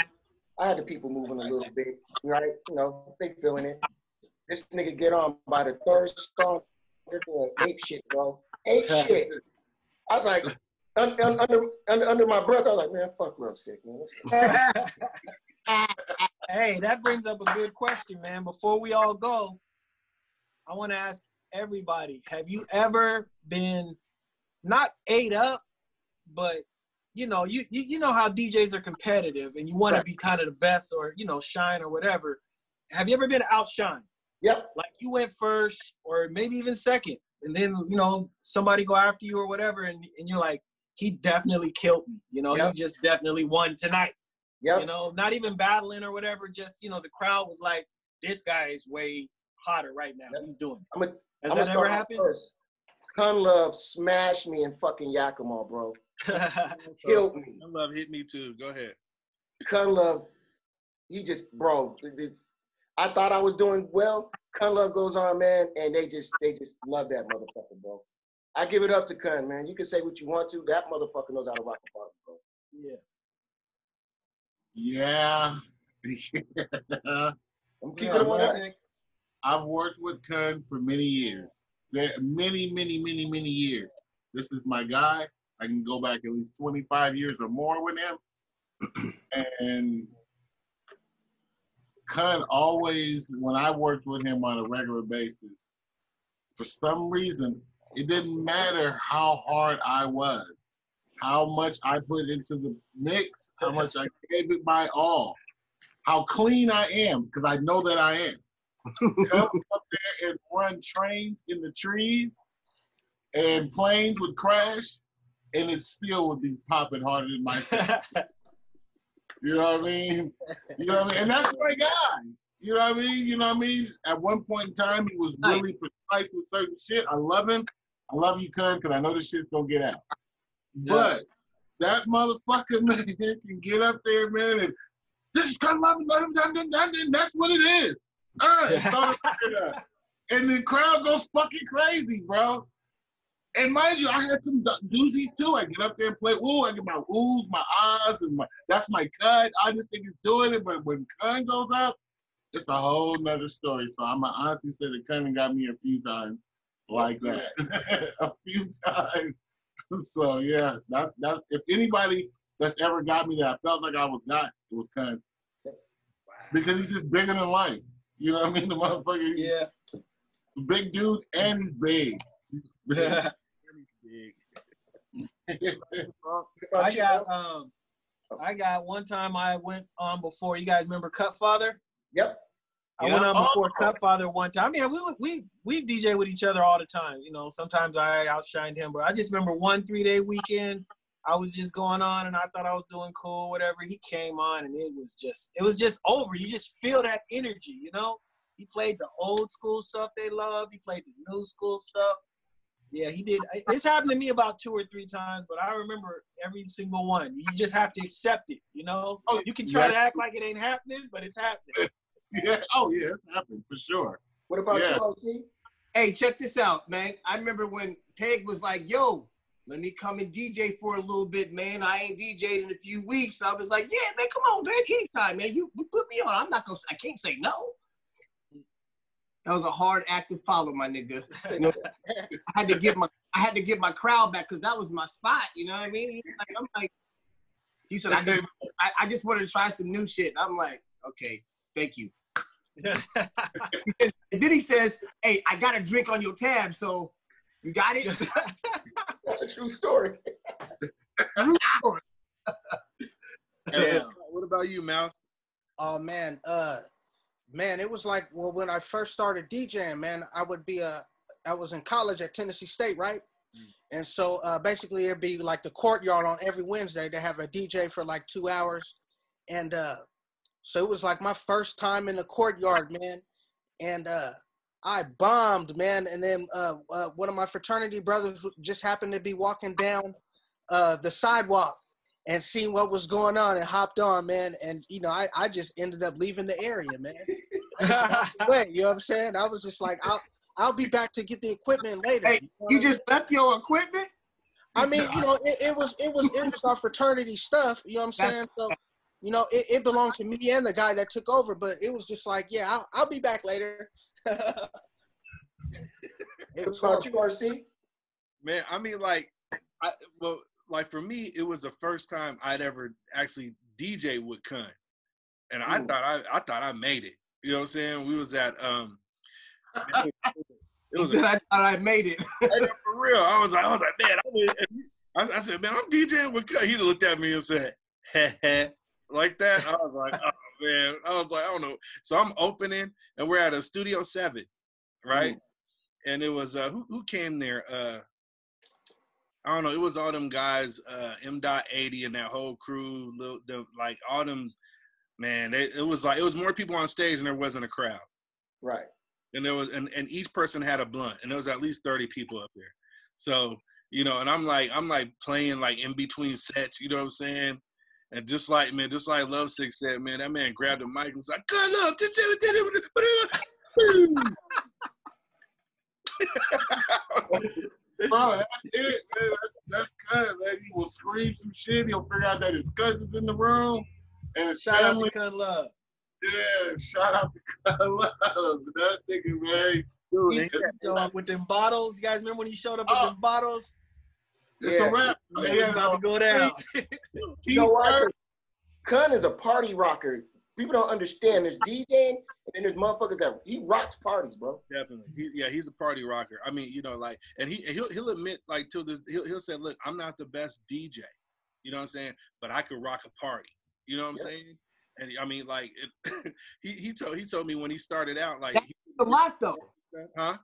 I had the people moving a little bit, right? They feeling it. This nigga get on by the third song. They're doing ape shit, bro. Ape shit. I was like, under my breath, I was like, man, fuck Lovesick, man. Hey, that brings up a good question, man. Before we all go, I want to ask everybody, have you ever been not ate up, but you know how DJs are competitive and you want to be kind of the best or shine or whatever. Have you ever been outshined? Yep. Like you went first or maybe even second, and then somebody go after you or whatever, and you're like, he definitely killed me. He just definitely won tonight. Yep. Not even battling or whatever. Just the crowd was like, this guy is way hotter right now. He's doing it. Has that ever happened? Kun Love smashed me in fucking Yakima, bro. Killed me. Kun Love hit me too. Go ahead. Kun Love, he just, bro. I thought I was doing well. Kun Love goes on, man, and they just love that motherfucker, bro. I give it up to Kun, man. You can say what you want to. That motherfucker knows how to rock a party, bro. Yeah. I'm keeping it 100. I've worked with Kun for many years. Many years. This is my guy. I can go back at least 25 years or more with him. And Kun always, when I worked with him on a regular basis, for some reason, it didn't matter how hard I was, how much I put into the mix, how much I gave it my all, how clean I am, because I know that I am. Come up there and run trains in the trees, and planes would crash, and it still would be popping harder than myself. You know what I mean? And that's my guy. You know what I mean? At one point in time, he was really precise with certain shit. I love him. I love you, Kun, because I know this shit's gonna get out. Yeah. But that motherfucker, man, can get up there, man, and this is Kun Love, and that's what it is. And the crowd goes fucking crazy, bro. And mind you, I had some doozies too. I get up there and play woo. I get my woos, my ahs, and that's my cut. I just think it's doing it, but when Kun goes up, it's a whole nother story. So I'm gonna honestly say that Kun got me a few times like that, a few times. So yeah, that's if anybody that's ever got me that I felt like I was not, it was Kun. Wow. Because he's just bigger than life. You know what I mean? The motherfucker, yeah, the big dude, and he's big. Yeah. I got one time I went on before. You guys remember Cutfather? Yep. I went on before Cutfather one time. I mean, we DJ with each other all the time. Sometimes I outshined him, but I just remember one 3-day weekend. I was just going on and I thought I was doing cool, whatever. He came on and it was just over. You just feel that energy, you know? He played the old school stuff they love. He played the new school stuff. Yeah, he did. It's happened to me about 2 or 3 times, but I remember every single one. You just have to accept it, you know? Oh, you can try to act like it ain't happening, but it's happening. Yeah. Oh, yeah, it's happening for sure. What about you, RC? Hey, check this out, man. I remember when Peg was like, yo, let me come and DJ for a little bit, man. I ain't DJed in a few weeks. I was like, yeah, man, come on, Peg, anytime, man. You put me on. I can't say no. That was a hard act to follow, my nigga. You know, I had to get my crowd back because that was my spot. You know what I mean? I'm like, he said, I just wanted to try some new shit. I'm like, okay, thank you. He says, hey, I got a drink on your tab, so you got it? That's a true story. True story. Hey, what about you, Mouse? Oh man, man, it was like, well, when I first started DJing, man, I was in college at Tennessee State, right? And so basically it'd be like the courtyard on every Wednesday. They have a DJ for like 2 hours. And so it was like my first time in the courtyard, man. And I bombed, man. And then one of my fraternity brothers just happened to be walking down the sidewalk and seeing what was going on and hopped on, man. And, you know, I just ended up leaving the area, man. I just walked away, you know what I'm saying? I was just like, I'll be back to get the equipment later. Hey, you just left your equipment? I mean, you know, it was our fraternity stuff, you know what I'm saying? So, you know, it belonged to me and the guy that took over, but it was just like, yeah, I'll be back later. What about you, RC? Man, I mean, like for me, it was the first time I'd ever actually DJ with Kun, and I thought I made it. You know what I'm saying? We was at it was I thought I made it. for real. I was like, man, I said, man, I'm DJing with Kun. He looked at me and said, heh, like that. I was like, oh man. I was like, I don't know. So I'm opening, and we're at a Studio 7, right? And it was who came there? I don't know. It was all them guys, M.80 and that whole crew, like all them. Man, it was more people on stage than there wasn't a crowd. Right. And there was and each person had a blunt, and there was at least 30 people up there. So, you know, and I'm like playing like in between sets, you know what I'm saying? And just like Lovesick said, man, that man grabbed the mic and was like, "Cut up, Bro, that's it, man. That's good, man. He will scream some shit. He'll figure out that his cousin's in the room and his Shout family. out to Kun Love. Yeah, shout out to Kun Love. That nigga, man. Dude, with them bottles, you guys remember when he showed up with them bottles? It's a rap. It's about to go down. You know what? Kun is a party rocker. People don't understand. There's DJing, and then there's motherfuckers that he rocks parties, bro. Definitely, he's a party rocker. I mean, you know, like, and he'll admit, like, to this, he'll say, look, I'm not the best DJ, you know what I'm saying, but I could rock a party, you know what I'm saying. And I mean, like, he told me when he started out, like, that means a lot though. Huh?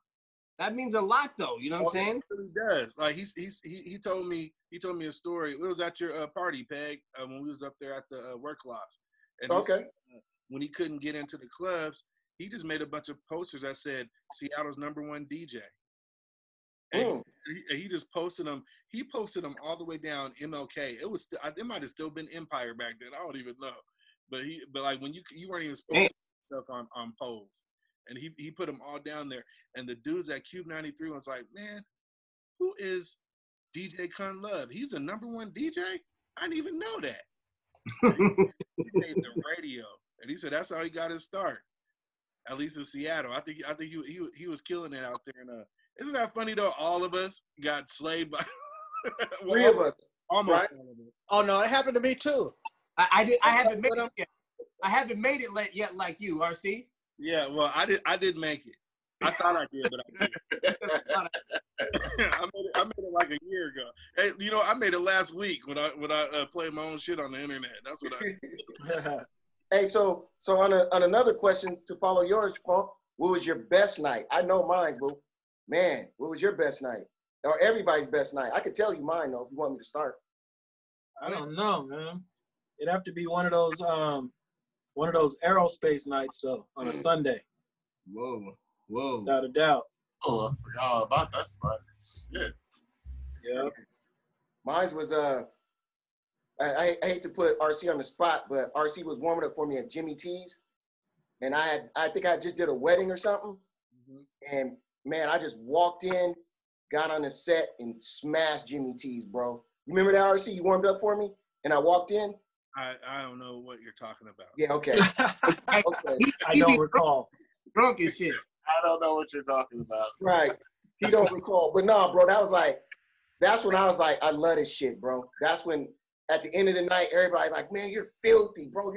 That means a lot though. You know what I'm saying? It really does. Like he told me a story. It was at your party, Peg, when we was up there at the work class. And when he couldn't get into the clubs, he just made a bunch of posters that said Seattle's #1 DJ. And he just posted them. He posted them all the way down MLK. It was it might have still been Empire back then. I don't even know. But like when you weren't even supposed to put stuff on polls. And he put them all down there. And the dudes at Cube 93 was like, man, who is DJ Kun Love? He's the #1 DJ? I didn't even know that. He made the radio. And he said that's how he got his start. At least in Seattle. I think he was killing it out there. And isn't that funny though? All of us got slayed by 3 of us. Almost right? all of us. Oh no, it happened to me too. I haven't made it yet. I haven't made it yet like you, RC. Yeah, well, I didn't make it. I thought I did, but I didn't. I made it like a year ago. Hey, you know, I made it last week when I played my own shit on the internet. That's what I did. Hey, so on another question to follow yours, Funk, what was your best night? I know mine, but man, what was your best night? Or everybody's best night? I could tell you mine though if you want me to start. I don't know, man. It'd have to be one of those aerospace nights though on a Sunday. Whoa. Without a doubt. Oh, I forgot about that spot. Shit. Yeah. Mine was I hate to put RC on the spot, but RC was warming up for me at Jimmy T's, and I think I just did a wedding or something, and man, I just walked in, got on the set, and smashed Jimmy T's, bro. You remember that, RC? You warmed up for me, and I walked in. I don't know what you're talking about. Yeah, okay. Okay. I don't recall. Drunk as shit. I don't know what you're talking about. Right. He don't recall, but no, bro. That's when I was like, I love this shit, bro. That's when. At the end of the night, everybody's like, man, you're filthy, bro.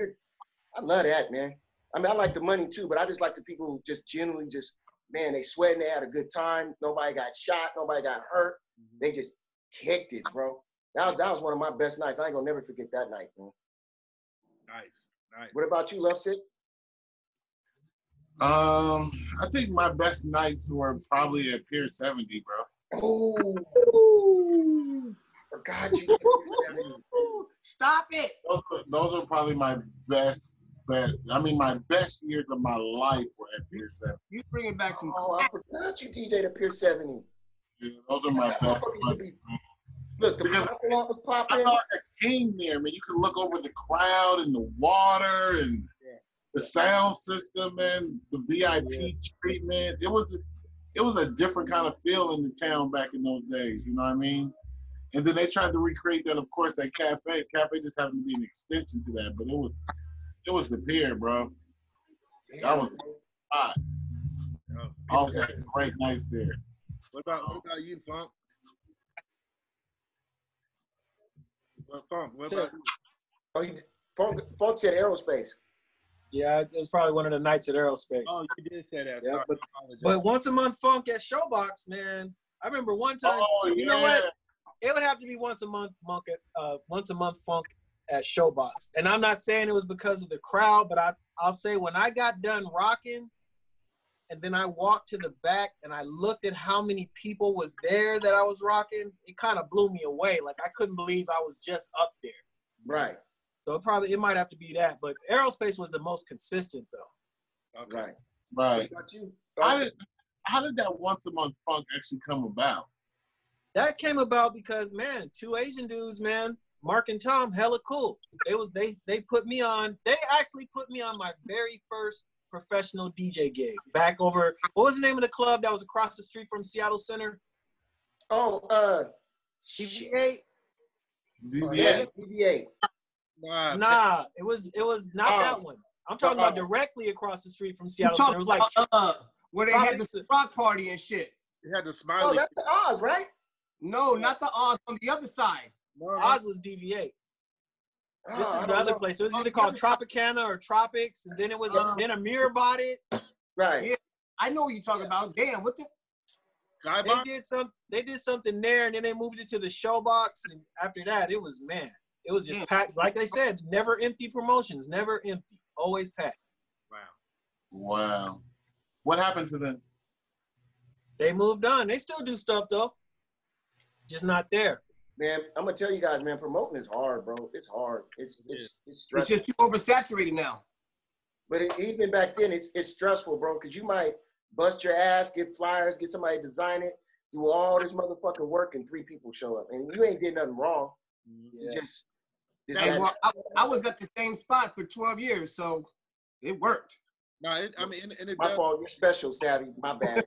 I love that, man. I mean, I like the money too, but I just like the people who just genuinely man, they sweating, they had a good time. Nobody got shot, nobody got hurt. They just kicked it, bro. That was one of my best nights. I ain't gonna never forget that night, bro. Nice. What about you, Lovesick? I think my best nights were probably at Pier 70, bro. Oh. Forgot you. Stop it. Those are probably my best. My best years of my life were at Pier 70. You bringing back some. Oh, I forgot you DJ'd at Pier 70. Yeah, those are my best. Look, the parking lot was popping. I thought a king there, man. You could look over the crowd and the water and the sound system and the VIP treatment. It was a different kind of feel in the town back in those days. You know what I mean? And then they tried to recreate that, of course, at Cafe. Cafe just happened to be an extension to that, but it was the pier, bro. That was hot. I was having great nights there. What about you, Funk? What about you? Oh, Funk said aerospace. Yeah, it was probably one of the nights at aerospace. Oh, you did say that. Yeah, Sorry, but once a month Funk at Showbox, man. I remember one time. Oh, you know what? It would have to be once a month Funk at Showbox. And I'm not saying it was because of the crowd, but I'll say when I got done rocking, and then I walked to the back and I looked at how many people was there that I was rocking, it kind of blew me away. Like I couldn't believe I was just up there. Right. So it might have to be that. But aerospace was the most consistent though. Okay. Right. What about you? How did that once a month Funk actually come about? That came about because, man, two Asian dudes, man, Mark and Tom, hella cool. They put me on. They actually put me on my very first professional DJ gig back over. What was the name of the club that was across the street from Seattle Center? Oh, DVA. DVA. DVA. Nah, it was not that one. I'm talking about directly across the street from Seattle Center. It was like where they had the rock party and shit. They had the Oh, smiley. that's the Oz, right? No, not the Oz on the other side. Oz was DVA. This is the other place. It was either the called other Tropicana or Tropics, and then it was then Amir bought it. Right. Yeah, I know what you're talking about. Damn, what the? They did something there, and then they moved it to the Showbox, and after that, it was just packed. Like they said, never empty promotions, never empty, always packed. Wow. What happened to them? They moved on. They still do stuff though, just not there. Man, I'm gonna tell you guys, man, promoting is hard, bro. It's hard. It's stressful. It's just too oversaturated now. But even back then, it's stressful, bro, because you might bust your ass, get flyers, get somebody to design it, do all this motherfucking work, and 3 people show up, and you ain't did nothing wrong. It's just Hey, well, I was at the same spot for 12 years, so it worked. No, it my fault. You're special, Savvy. My bad.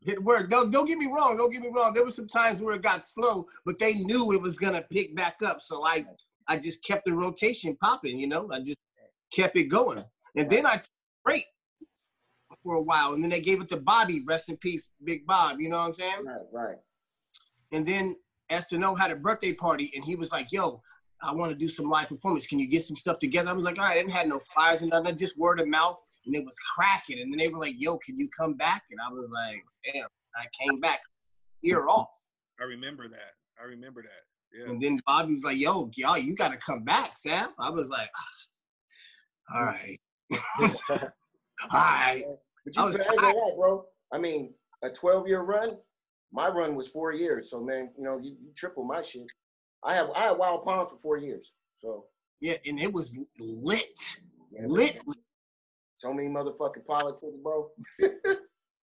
It worked. Don't get me wrong. Don't get me wrong. There were some times where it got slow, but they knew it was gonna pick back up. So I just kept the rotation popping. You know, I just kept it going, and then I took a break for a while, and then they gave it to Bobby. Rest in peace, Big Bob. You know what I'm saying? Right. And then SNO had a birthday party, and he was like, "Yo, I want to do some live performance. Can you get some stuff together?" I was like, all right, I didn't have no flyers and nothing, just word of mouth. And it was cracking. And then they were like, yo, can you come back? And I was like, damn, I came back ear off. I remember that. Yeah. And then Bobby was like, yo, you got to come back, Sam. I was like, all right. All right. But you ain't gonna lie, bro. I mean, a 12-year run, my run was 4 years. So, man, you know, you triple my shit. I had Wild Pond for 4 years. So Yeah, and it was lit. yeah, Lit. so many motherfucking politics, bro.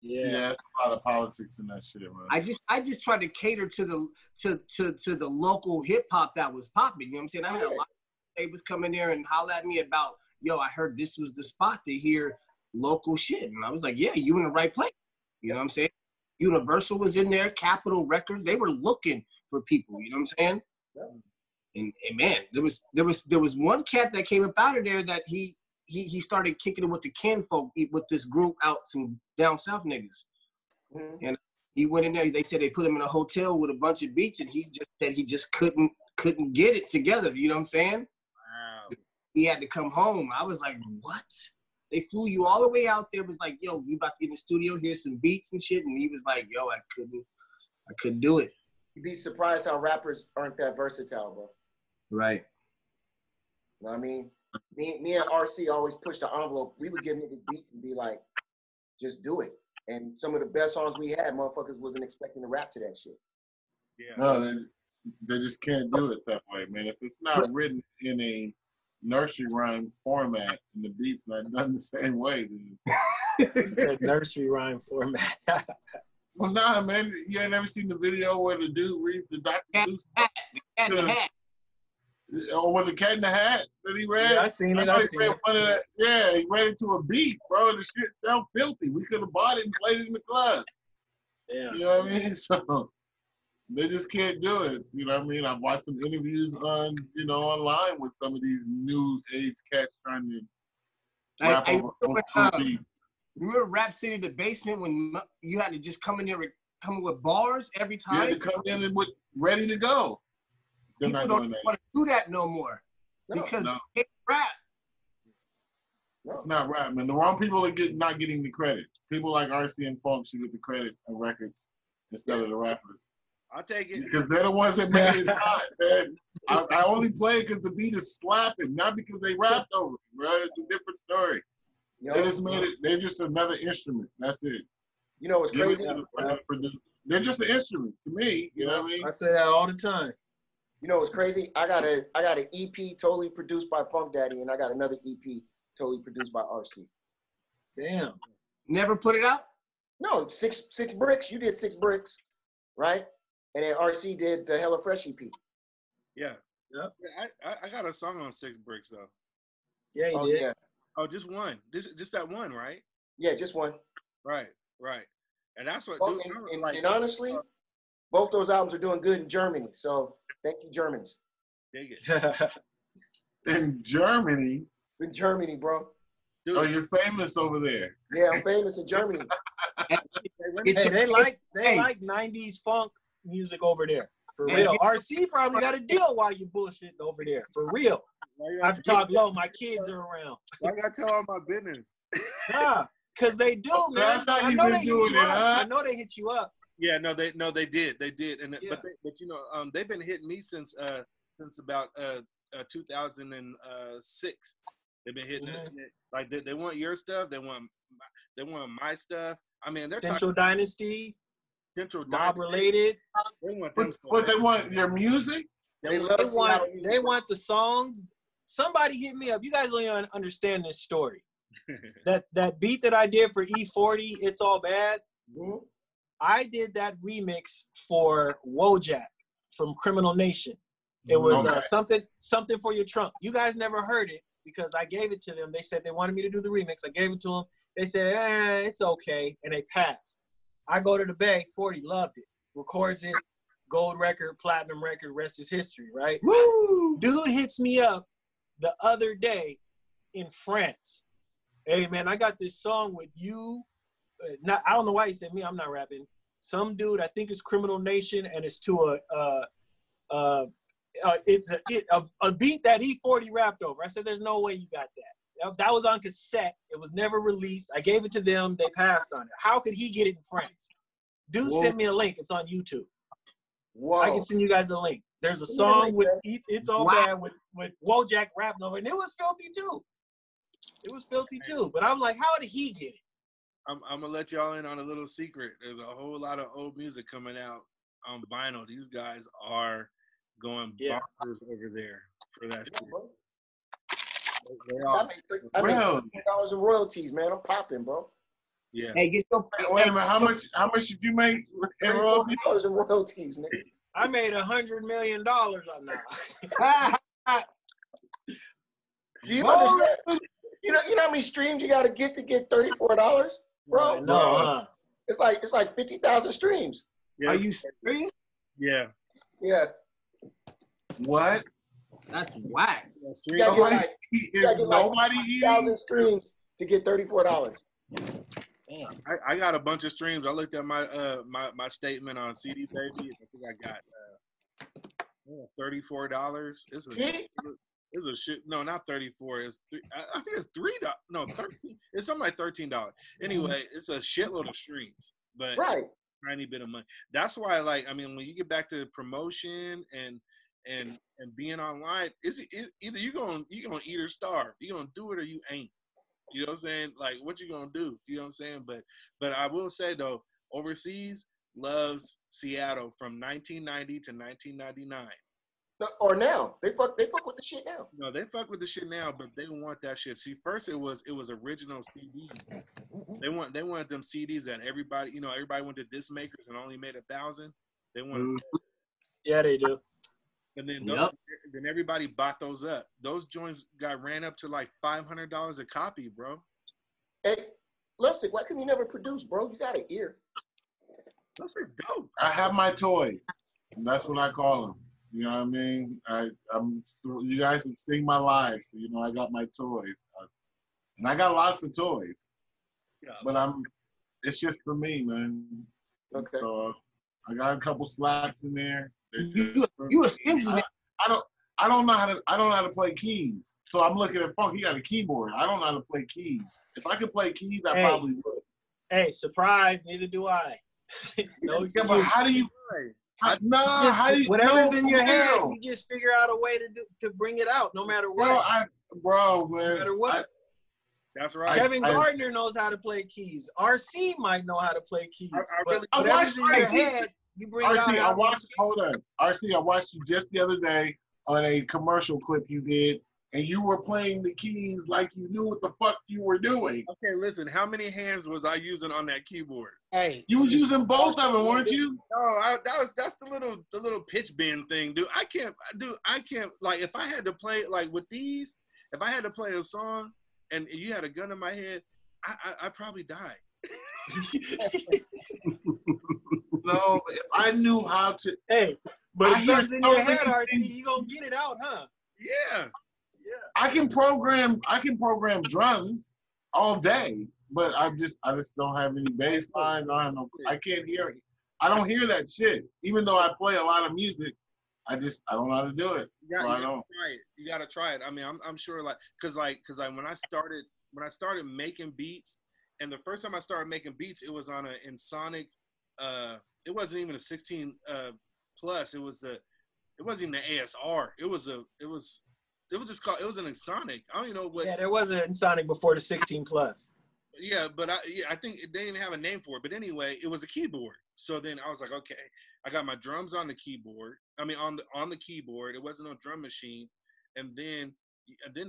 Yeah, a lot of politics in that shit, man. I just tried to cater to the local hip hop that was popping. You know what I'm saying? I had a lot of labels come in there and holler at me about, yo, I heard this was the spot to hear local shit. And I was like, yeah, you in the right place. You know what I'm saying? Universal was in there, Capitol Records. They were looking for people. You know what I'm saying? Yeah. And man, there was one cat that came up out of there that he started kicking it with the kinfolk with this group out some down south niggas. Mm-hmm. And he went in there. They said they put him in a hotel with a bunch of beats, and he just said he just couldn't get it together. You know what I'm saying? Wow. He had to come home. I was like, what? They flew you all the way out there. It was like, yo, we about to get in the studio, here's some beats and shit. And he was like, yo, I couldn't do it. You'd be surprised how rappers aren't that versatile, bro. Right. You know what I mean? Me and RC always push the envelope. We would give niggas beats and be like, just do it. And some of the best songs we had, motherfuckers wasn't expecting to rap to that shit. Yeah. No, they just can't do it that way, man. If it's not written in a nursery rhyme format and the beat's not done the same way, then it's a nursery rhyme format. Well, nah, man. You ain't never seen the video where the dude reads the Dr. Seuss? The Cat in the Hat. Or was it Cat in the Hat that he read? Yeah, I seen it. Yeah, he read it to a beat, bro. The shit sound filthy. We could have bought it and played it in the club. Yeah. You know what I mean? So they just can't do it. You know what I mean? I've watched some interviews online with some of these new age cats trying to rap over beat. Remember Rap City, the basement, when you had to just come in there and come with bars every time? You had to come in and ready to go. They're People don't want to do that no more because it's rap. It's not rap, man. The wrong people are not getting the credit. People like RC and Funk should get the credits and records instead of the rappers. I'll take it. Because they're the ones that made it hot, man. I only play it because the beat is slapping, not because they rapped over it, bro. It's a different story. They just made it. They're just another instrument. That's it. You know what's crazy? They're just an instrument to me. You know what I mean? I say that all the time. You know what's crazy? I got an EP totally produced by Funk Daddy, and I got another EP totally produced by RC. Damn. Never put it out? No, six bricks. You did 6 bricks, right? And then RC did the Hella Fresh EP. Yeah. Yep. I got a song on 6 bricks though. Yeah, you did. Yeah. Oh, just one. Just that one, right? Yeah, just one. Right. And that's what. And honestly, both those albums are doing good in Germany. So thank you, Germans. Dig it. In Germany? In Germany, bro. Dude. Oh, you're famous over there. Yeah, I'm famous in Germany. They like 90s funk music over there. For real. RC probably got a deal while you bullshitting over there. For real. I've talked low. My kids are around. Why gotta tell all my business? Nah, because they do, man. That's how you been doing it, huh? I know they hit you up. Yeah, they did, and yeah. but you know, they've been hitting me since about 2006. They've been hitting it. Like they want your stuff, they want my stuff. I mean, they're Central Dynasty, Mob Related. They want them. But they want your music. They want the songs. Somebody hit me up. You guys don't even understand this story. that beat that I did for E40, It's All Bad. Mm-hmm. I did that remix for Wojak from Criminal Nation. It was something for your trunk. You guys never heard it because I gave it to them. They said they wanted me to do the remix. I gave it to them. They said, it's okay, and they passed. I go to the Bay. 40 loved it. Records it. Gold record, platinum record. Rest is history, right? Woo! Dude hits me up the other day in France. Hey man, I got this song with you. I don't know why he said me. I'm not rapping. Some dude, I think it's Criminal Nation, and it's to a beat that E40 rapped over. I said, "There's no way you got that. That was on cassette. It was never released. I gave it to them. They passed on it. How could he get it in France?" Dude sent me a link. It's on YouTube. Whoa. I can send you guys a link. There's a song with It's All Bad with Wojak rapping over it, and it was filthy too. But I'm like, how did he get it? I'm gonna let y'all in on a little secret. There's a whole lot of old music coming out on vinyl. These guys are going bonkers over there for that shit. I made $30 in royalties, man. I'm popping, bro. Yeah. Hey, get your. Wait a minute. How much did you make in royalties? $34 in royalties, nigga. I made $100 million on that. Do you understand? You know how many streams you gotta get $34, bro? No, It's like 50,000 streams. Yeah, Are you serious? Yeah. Yeah. What? That's whack. You gotta get Nobody like 1,000 streams to get $34. Damn. I got a bunch of streams. I looked at my my statement on CD Baby. I think I got $34. It's a shit. No, not 34. It's I think it's $3. No, 13. It's something like $13. Anyway, it's a shitload of streams, but Right. tiny bit of money. That's why, like, I mean, when you get back to promotion and being online, either you gonna eat or starve. You gonna do it or you ain't. You know what I'm saying? Like, what you gonna do? You know what I'm saying? But I will say though, overseas loves Seattle from 1990 to 1999. No, or now they fuck with the shit now. No, they fuck with the shit now, but they want that shit. See, first it was original CD. They wanted them CDs that everybody went to disc makers and only made 1,000. They wanted. Yeah, they do. And then then everybody bought those up. Those joints ran up to like $500 a copy, bro. Hey, listen, why can you never produce, bro? You got an ear. Those are dope. I have my toys. That's what I call them. You know what I mean? You guys have seen my life. So, you know, I got my toys. And I got lots of toys. Yeah. But it's just for me, man. Okay. So I got a couple slacks in there. You essentially. I don't know how to play keys. So I'm looking at Funk. He got a keyboard. I don't know how to play keys. If I could play keys, I probably would. Hey, surprise! Neither do I. No excuse. Yeah, but how do you? How do you? Whatever's in your head, you just figure out a way to bring it out, no matter what. Man. No matter what. That's right. Kevin Gardner knows how to play keys. RC might know how to play keys. I watched in your head, you bring RC, it out. RC, I watched you just the other day on a commercial clip you did, and you were playing the keys like you knew what the fuck you were doing. Okay, listen, how many hands was I using on that keyboard? Hey, you was using both of them, weren't you? No, that's the little pitch bend thing, dude. I can't like if I had to play like with these, if I had to play a song and you had a gun in my head, I'd probably die. No, if I knew how to. Hey, but if something's in your head, RC, you gonna get it out, huh? Yeah. I can program drums all day, but I just don't have any bass lines. I can't hear it. I don't hear that shit. Even though I play a lot of music, I don't know how to do it. You gotta try it. I mean, I'm sure cause when I started making beats, and the first time I started making beats, it was on a Ensoniq. It wasn't even a 16 plus. It wasn't even the ASR. It was just called. It was an Ensoniq. I don't even know what. Yeah, there was an Ensoniq before the 16 plus. Yeah, but I think they didn't have a name for it. But anyway, it was a keyboard. So then I was like, okay, I got my drums on the keyboard. I mean, on the keyboard. It wasn't no drum machine. And then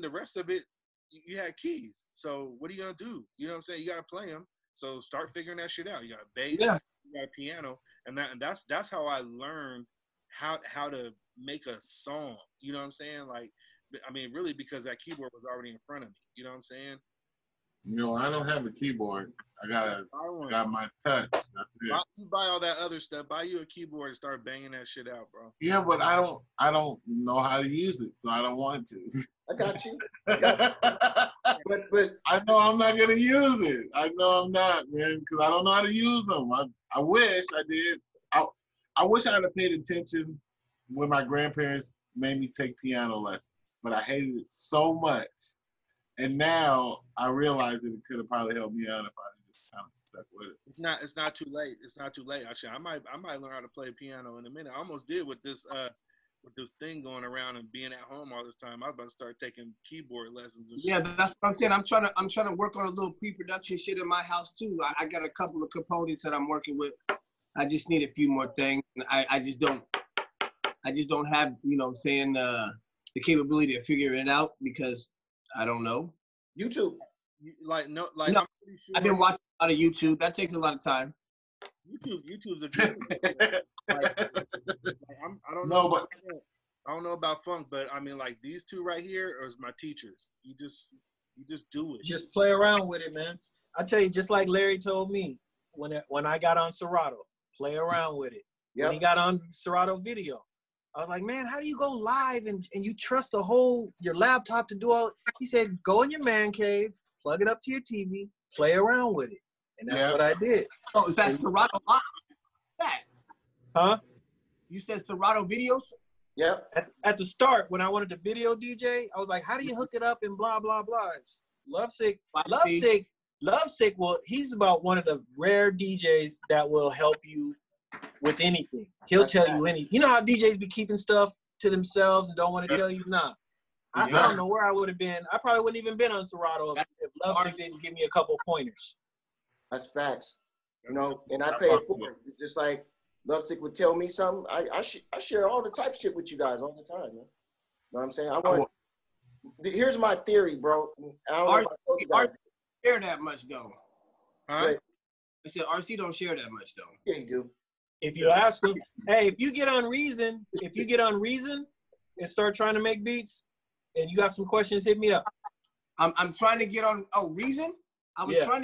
the rest of it, you had keys. So what are you gonna do? You know what I'm saying? You gotta play them. So start figuring that shit out. You got a bass, you got a piano, and that's how I learned how to make a song. You know what I'm saying? Like, I mean, really, because that keyboard was already in front of me. You know what I'm saying? No, I don't have a keyboard. I got my touch. That's it. You buy all that other stuff. Buy you a keyboard and start banging that shit out, bro. Yeah, but I don't know how to use it, so I don't want to. I got you. But I know I'm not gonna use it. I know I'm not, man, because I don't know how to use them. I wish I did. I wish I had paid attention when my grandparents made me take piano lessons, but I hated it so much. And now I realize that it could have probably helped me out if I just kind of stuck with it. It's not too late. It's not too late. Actually, I might learn how to play piano in a minute. I almost did with this thing going around and being at home all this time. I was about to start taking keyboard lessons and shit. Yeah, that's what I'm saying. I'm trying to work on a little pre-production shit in my house too. I got a couple of components that I'm working with. I just need a few more things. I just don't. I just don't have, you know what I'm saying, the capability to figure it out because I don't know. YouTube. No, No, I'm pretty sure I've been watching a lot of YouTube. That takes a lot of time. YouTube's a dream. I don't know. No, but I don't know about funk, but I mean, like these two right here are my teachers. You just do it. Just play around with it, man. I tell you, just like Larry told me when I got on Serato, play around with it. Yep. When he got on Serato Video, I was like, man, how do you go live and you trust your laptop to do all? He said, go in your man cave, plug it up to your TV, play around with it. And that's what I did. Oh, is that Serato Live? That? Huh? You said Serato Videos? Yeah. At the start, when I wanted to video DJ, I was like, how do you hook it up and blah, blah, blah. Lovesick. Well, he's about one of the rare DJs that will help you with anything. He'll tell you anything. You know how DJs be keeping stuff to themselves and don't want to tell you? Nah. I don't know where I would have been. I probably wouldn't even been on Serato if Lovesick didn't give me a couple pointers. That's facts. You know, and I pay it forward. Just like Lovesick would tell me something, I share all the type of shit with you guys all the time, man. You know what I'm saying? Here's my theory, bro. I don't know if I told you guys. RC share that much though. Huh? I said RC don't share that much though. Yeah, you do. If you ask him, hey, if you get on Reason and start trying to make beats and you got some questions, hit me up. I'm trying to get on Reason? I was trying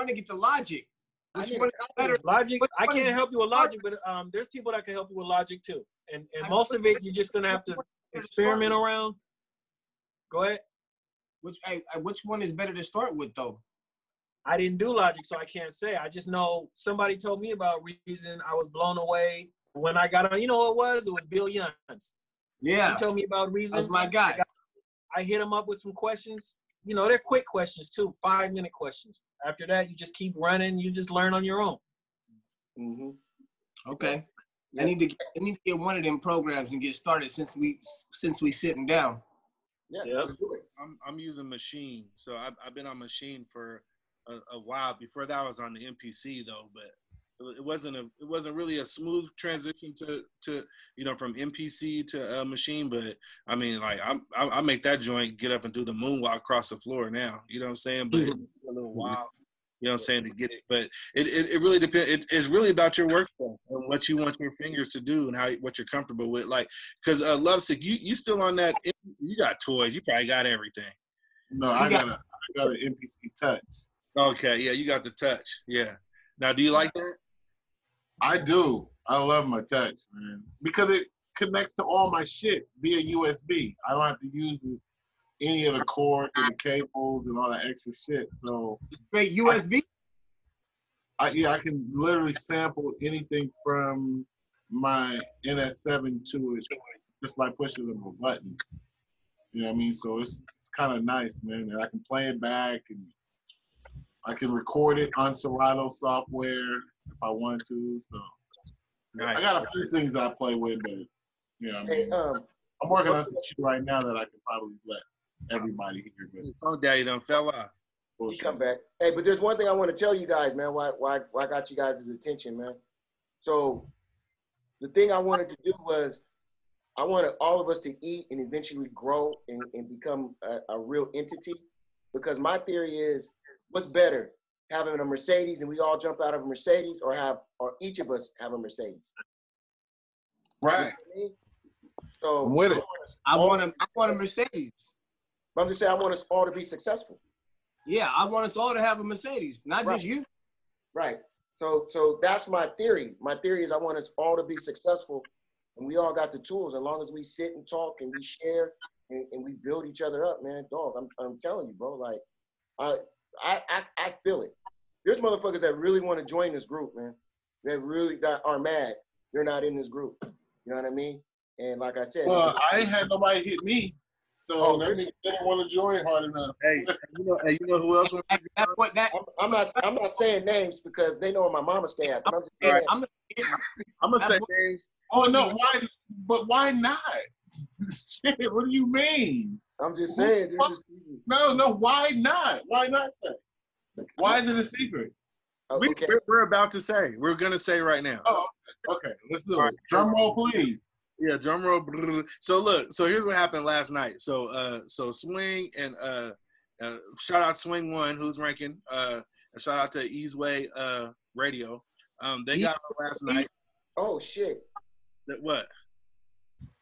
to get the Logic. Which one is better? Logic. I can't help you with Logic, but there's people that can help you with Logic too. And most of it you're just gonna have to experiment around. Go ahead. Which one is better to start with though? I didn't do Logic, so I can't say. I just know somebody told me about Reason. I was blown away when I got on. You know what it was? It was Bill Yuns. Yeah. He told me about Reason. That's my guy. I hit him up with some questions. You know, they're quick questions too, 5-minute questions. After that, you just keep running. You just learn on your own. Mm-hmm. Okay. Yeah. I need to get one of them programs and get started since we sitting down. Yeah. I'm using Machine, so I've been on Machine for a while. Before that, I was on the MPC though, but it wasn't really a smooth transition to from MPC to Machine. But I mean, like I make that joint get up and do the moonwalk across the floor now. You know what I'm saying? But it's a little while. You know what I'm saying, to get it. But it really depends. It's really about your workflow and what you want your fingers to do and what you're comfortable with. Like, because Lovesick, you still on that? You got toys. You probably got everything. No, I got an MPC Touch. Okay, yeah, you got the Touch. Yeah. Now, do you like that? I do. I love my Touch, man, because it connects to all my shit via USB. I don't have to use any of the cord and the cables and all that extra shit. So straight USB. I can literally sample anything from my NS7 to it just by pushing a button. You know what I mean? So it's kind of nice, man. And I can play it back and I can record it on Serato software if I want to. So nice. I got a few things I play with, but you know what I mean? I'm working on some shit right now that I could probably let everybody hear. But oh, Daddy done fell out. You come back. Hey, but there's one thing I want to tell you guys, man. Why I got you guys' attention, man. So the thing I wanted to do was I wanted all of us to eat and eventually grow and become a real entity. Because my theory is, what's better, having a Mercedes and we all jump out of a Mercedes, or each of us have a Mercedes? Right. You know what I mean? So I'm with it. I want a Mercedes. I'm just saying, I want us all to be successful. Yeah, I want us all to have a Mercedes, not just you. Right. So that's my theory. My theory is I want us all to be successful, and we all got the tools. As long as we sit and talk and we share and we build each other up, man. Dog, I'm telling you, bro. Like, I feel it. There's motherfuckers that really want to join this group, man. That really are mad they're not in this group. You know what I mean? And like I said, well, I ain't had nobody hit me. So that nigga didn't want to join hard enough. Hey, you know who else? I'm not saying names because they know where my mama stay at. But I'm just saying. I'm gonna say names. Oh no, why? But why not? Shit, what do you mean? I'm just saying. No. Why not? Why not say? Why is it a secret? We're about to say. We're gonna say right now. Oh, okay. Let's do it. Drum roll, please. Yeah, drum roll. So look, so here's what happened last night. So Swing and shout out Swing One, who's ranking. And shout out to Easeway Radio. They got on last night. Oh shit. What?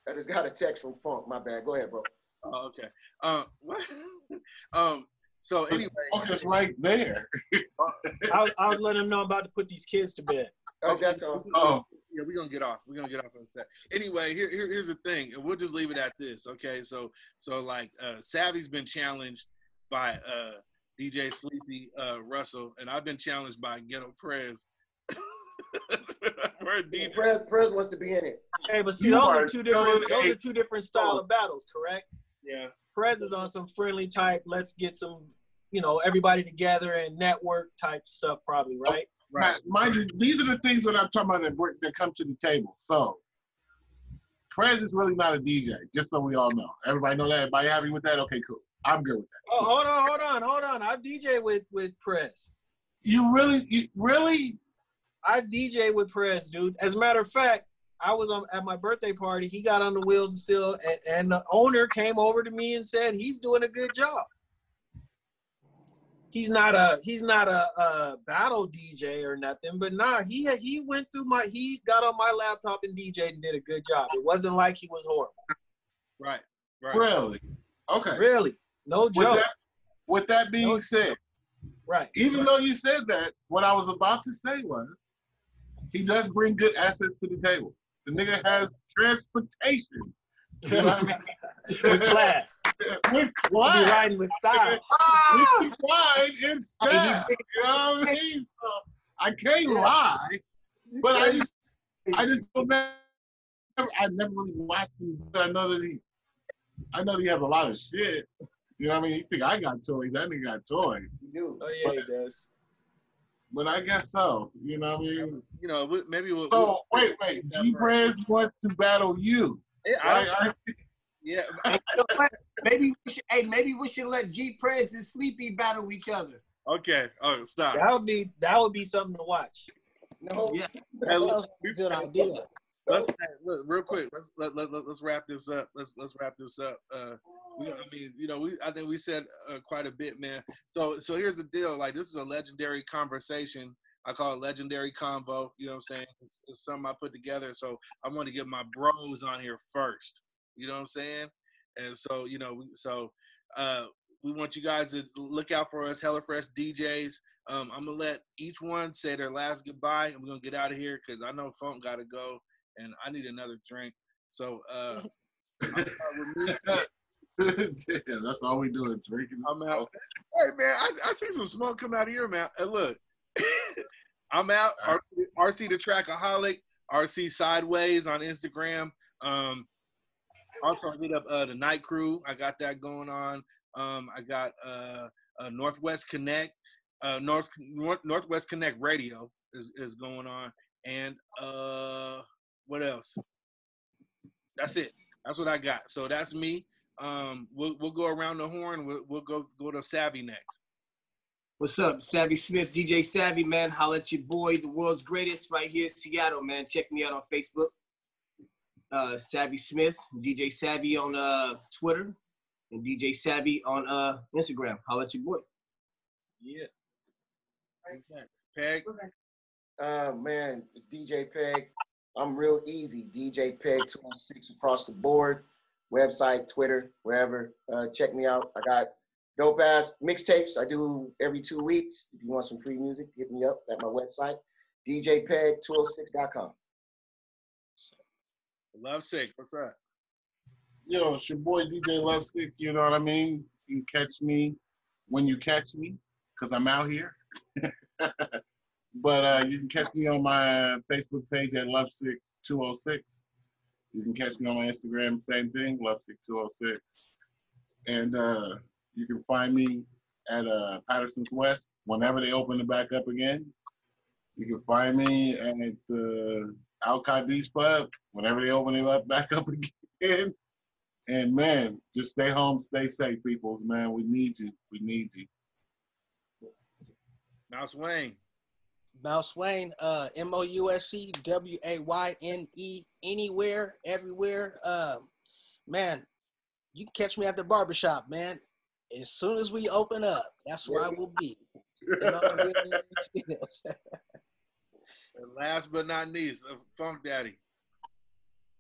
I just got a text from Funk. My bad. Go ahead, bro. Oh, okay. What? So anyway, Focus right there. I was letting them know I'm about to put these kids to bed. Okay. That's all. Oh. Yeah, we're gonna get off. We're gonna get off in a sec. Anyway, here's the thing, and we'll just leave it at this. Okay, so like Savvy's been challenged by DJ Sleepy Russell, and I've been challenged by Ghetto Prez. Prez wants to be in it. Hey, but see, those are two different style of battles, correct? Yeah. Prez is on some friendly type, let's get some, everybody together and network type stuff probably, right? Right. Mind you, these are the things that I'm talking about that come to the table. So, Prez is really not a DJ, just so we all know. Everybody know that? Everybody happy with that? Okay, cool. I'm good with that. Oh, hold on. I've DJed with Prez. You really? I've DJed with Prez, dude. As a matter of fact, I was at my birthday party. He got on the wheels and still, and the owner came over to me and said he's doing a good job. He's not a battle DJ or nothing, but he went through he got on my laptop and DJed and did a good job. It wasn't like he was horrible. Right. Really? Okay. Really? No joke. With that being said, right. Even though you said that, what I was about to say was, he does bring good assets to the table. The nigga has transportation. You know what I mean? With class. With class. Be riding with style. With pride and style. You know what I mean? So, I can't lie, but I just don't know. I never really watched him, but I know that he has a lot of shit. You know what I mean? You think I got toys? That nigga got toys. You do. Oh yeah, he does. But I guess so. You know what I mean? Maybe we'll. So wait. G-Prez wants to battle you. Yeah. Maybe we should let G-Prez and Sleepy battle each other. Okay. Oh, stop. That would be something to watch. No. Yeah. That sounds like a good idea. Look, real quick. Let's wrap this up. Let's wrap this up. I think we said quite a bit, man. So here's the deal. Like, this is a legendary conversation. I call it legendary convo. You know what I'm saying? It's something I put together. So I want to get my bros on here first. You know what I'm saying? And so we want you guys to look out for us, Hella Fresh DJs. I'm gonna let each one say their last goodbye, and we're gonna get out of here because I know Funk gotta go, and I need another drink. So I'm start with me. Damn, that's all we do is drinking. I'm out. Hey man, I see some smoke come out of here, man. Hey, look, I'm out. RC The Trackaholiq, RC Sideways on Instagram. Also hit up the Night Crew. I got that going on. I got Northwest Connect, Northwest Connect Radio is going on, and what else? That's it. That's what I got. So that's me. We'll go around the horn. We'll go to Savvy next. What's up, Savvy Smith, DJ Savvy, man? Holla at your boy, the world's greatest, right here in Seattle, man. Check me out on Facebook. Savvy Smith, DJ Savvy on Twitter, and DJ Savvy on Instagram. Holla at your boy. Yeah. Peg. Man, it's DJ Peg. I'm real easy. DJ Peg 206 across the board. Website, Twitter, wherever. Check me out. I got dope ass mixtapes I do every 2 weeks. If you want some free music, hit me up at my website, djpeg206.com. Lovesick, what's that? Yo, it's your boy DJ Lovesick, you know what I mean? You can catch me when you catch me, because I'm out here. But you can catch me on my Facebook page at Lovesick206. You can catch me on my Instagram, same thing, Lovesick206. And you can find me at Patterson's West whenever they open it back up again. You can find me at the Alki Beach Pub whenever they open it up back up again. And man, just stay home, stay safe, peoples, man. We need you. We need you. Mouse Wayne. Mouse Wayne, MOUSCWAYNE, anywhere, everywhere. Man, you can catch me at the barbershop, man. As soon as we open up, that's where I will be. And last but not least, Funk Daddy.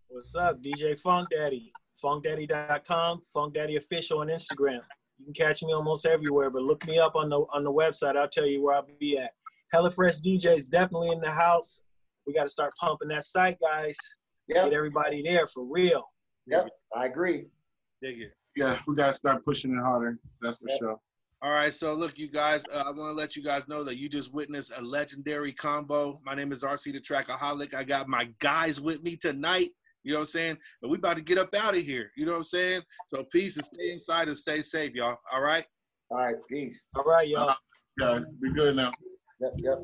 What's up, DJ Funk Daddy? FunkDaddy.com, Funk Daddy Official on Instagram. You can catch me almost everywhere, but look me up on the website. I'll tell you where I'll be at. Hella Fresh DJs definitely in the house. We got to start pumping that site, guys. Yep. Get everybody there for real. Yep, I agree. Dig it. Yeah, we got to start pushing it harder. That's for sure. All right, so look, you guys, I want to let you guys know that you just witnessed a legendary combo. My name is RC The Trackaholiq. I got my guys with me tonight. You know what I'm saying? But we about to get up out of here. You know what I'm saying? So peace and stay inside and stay safe, y'all. All right? All right, peace. All right, y'all. Guys, be good now. Yep, yep.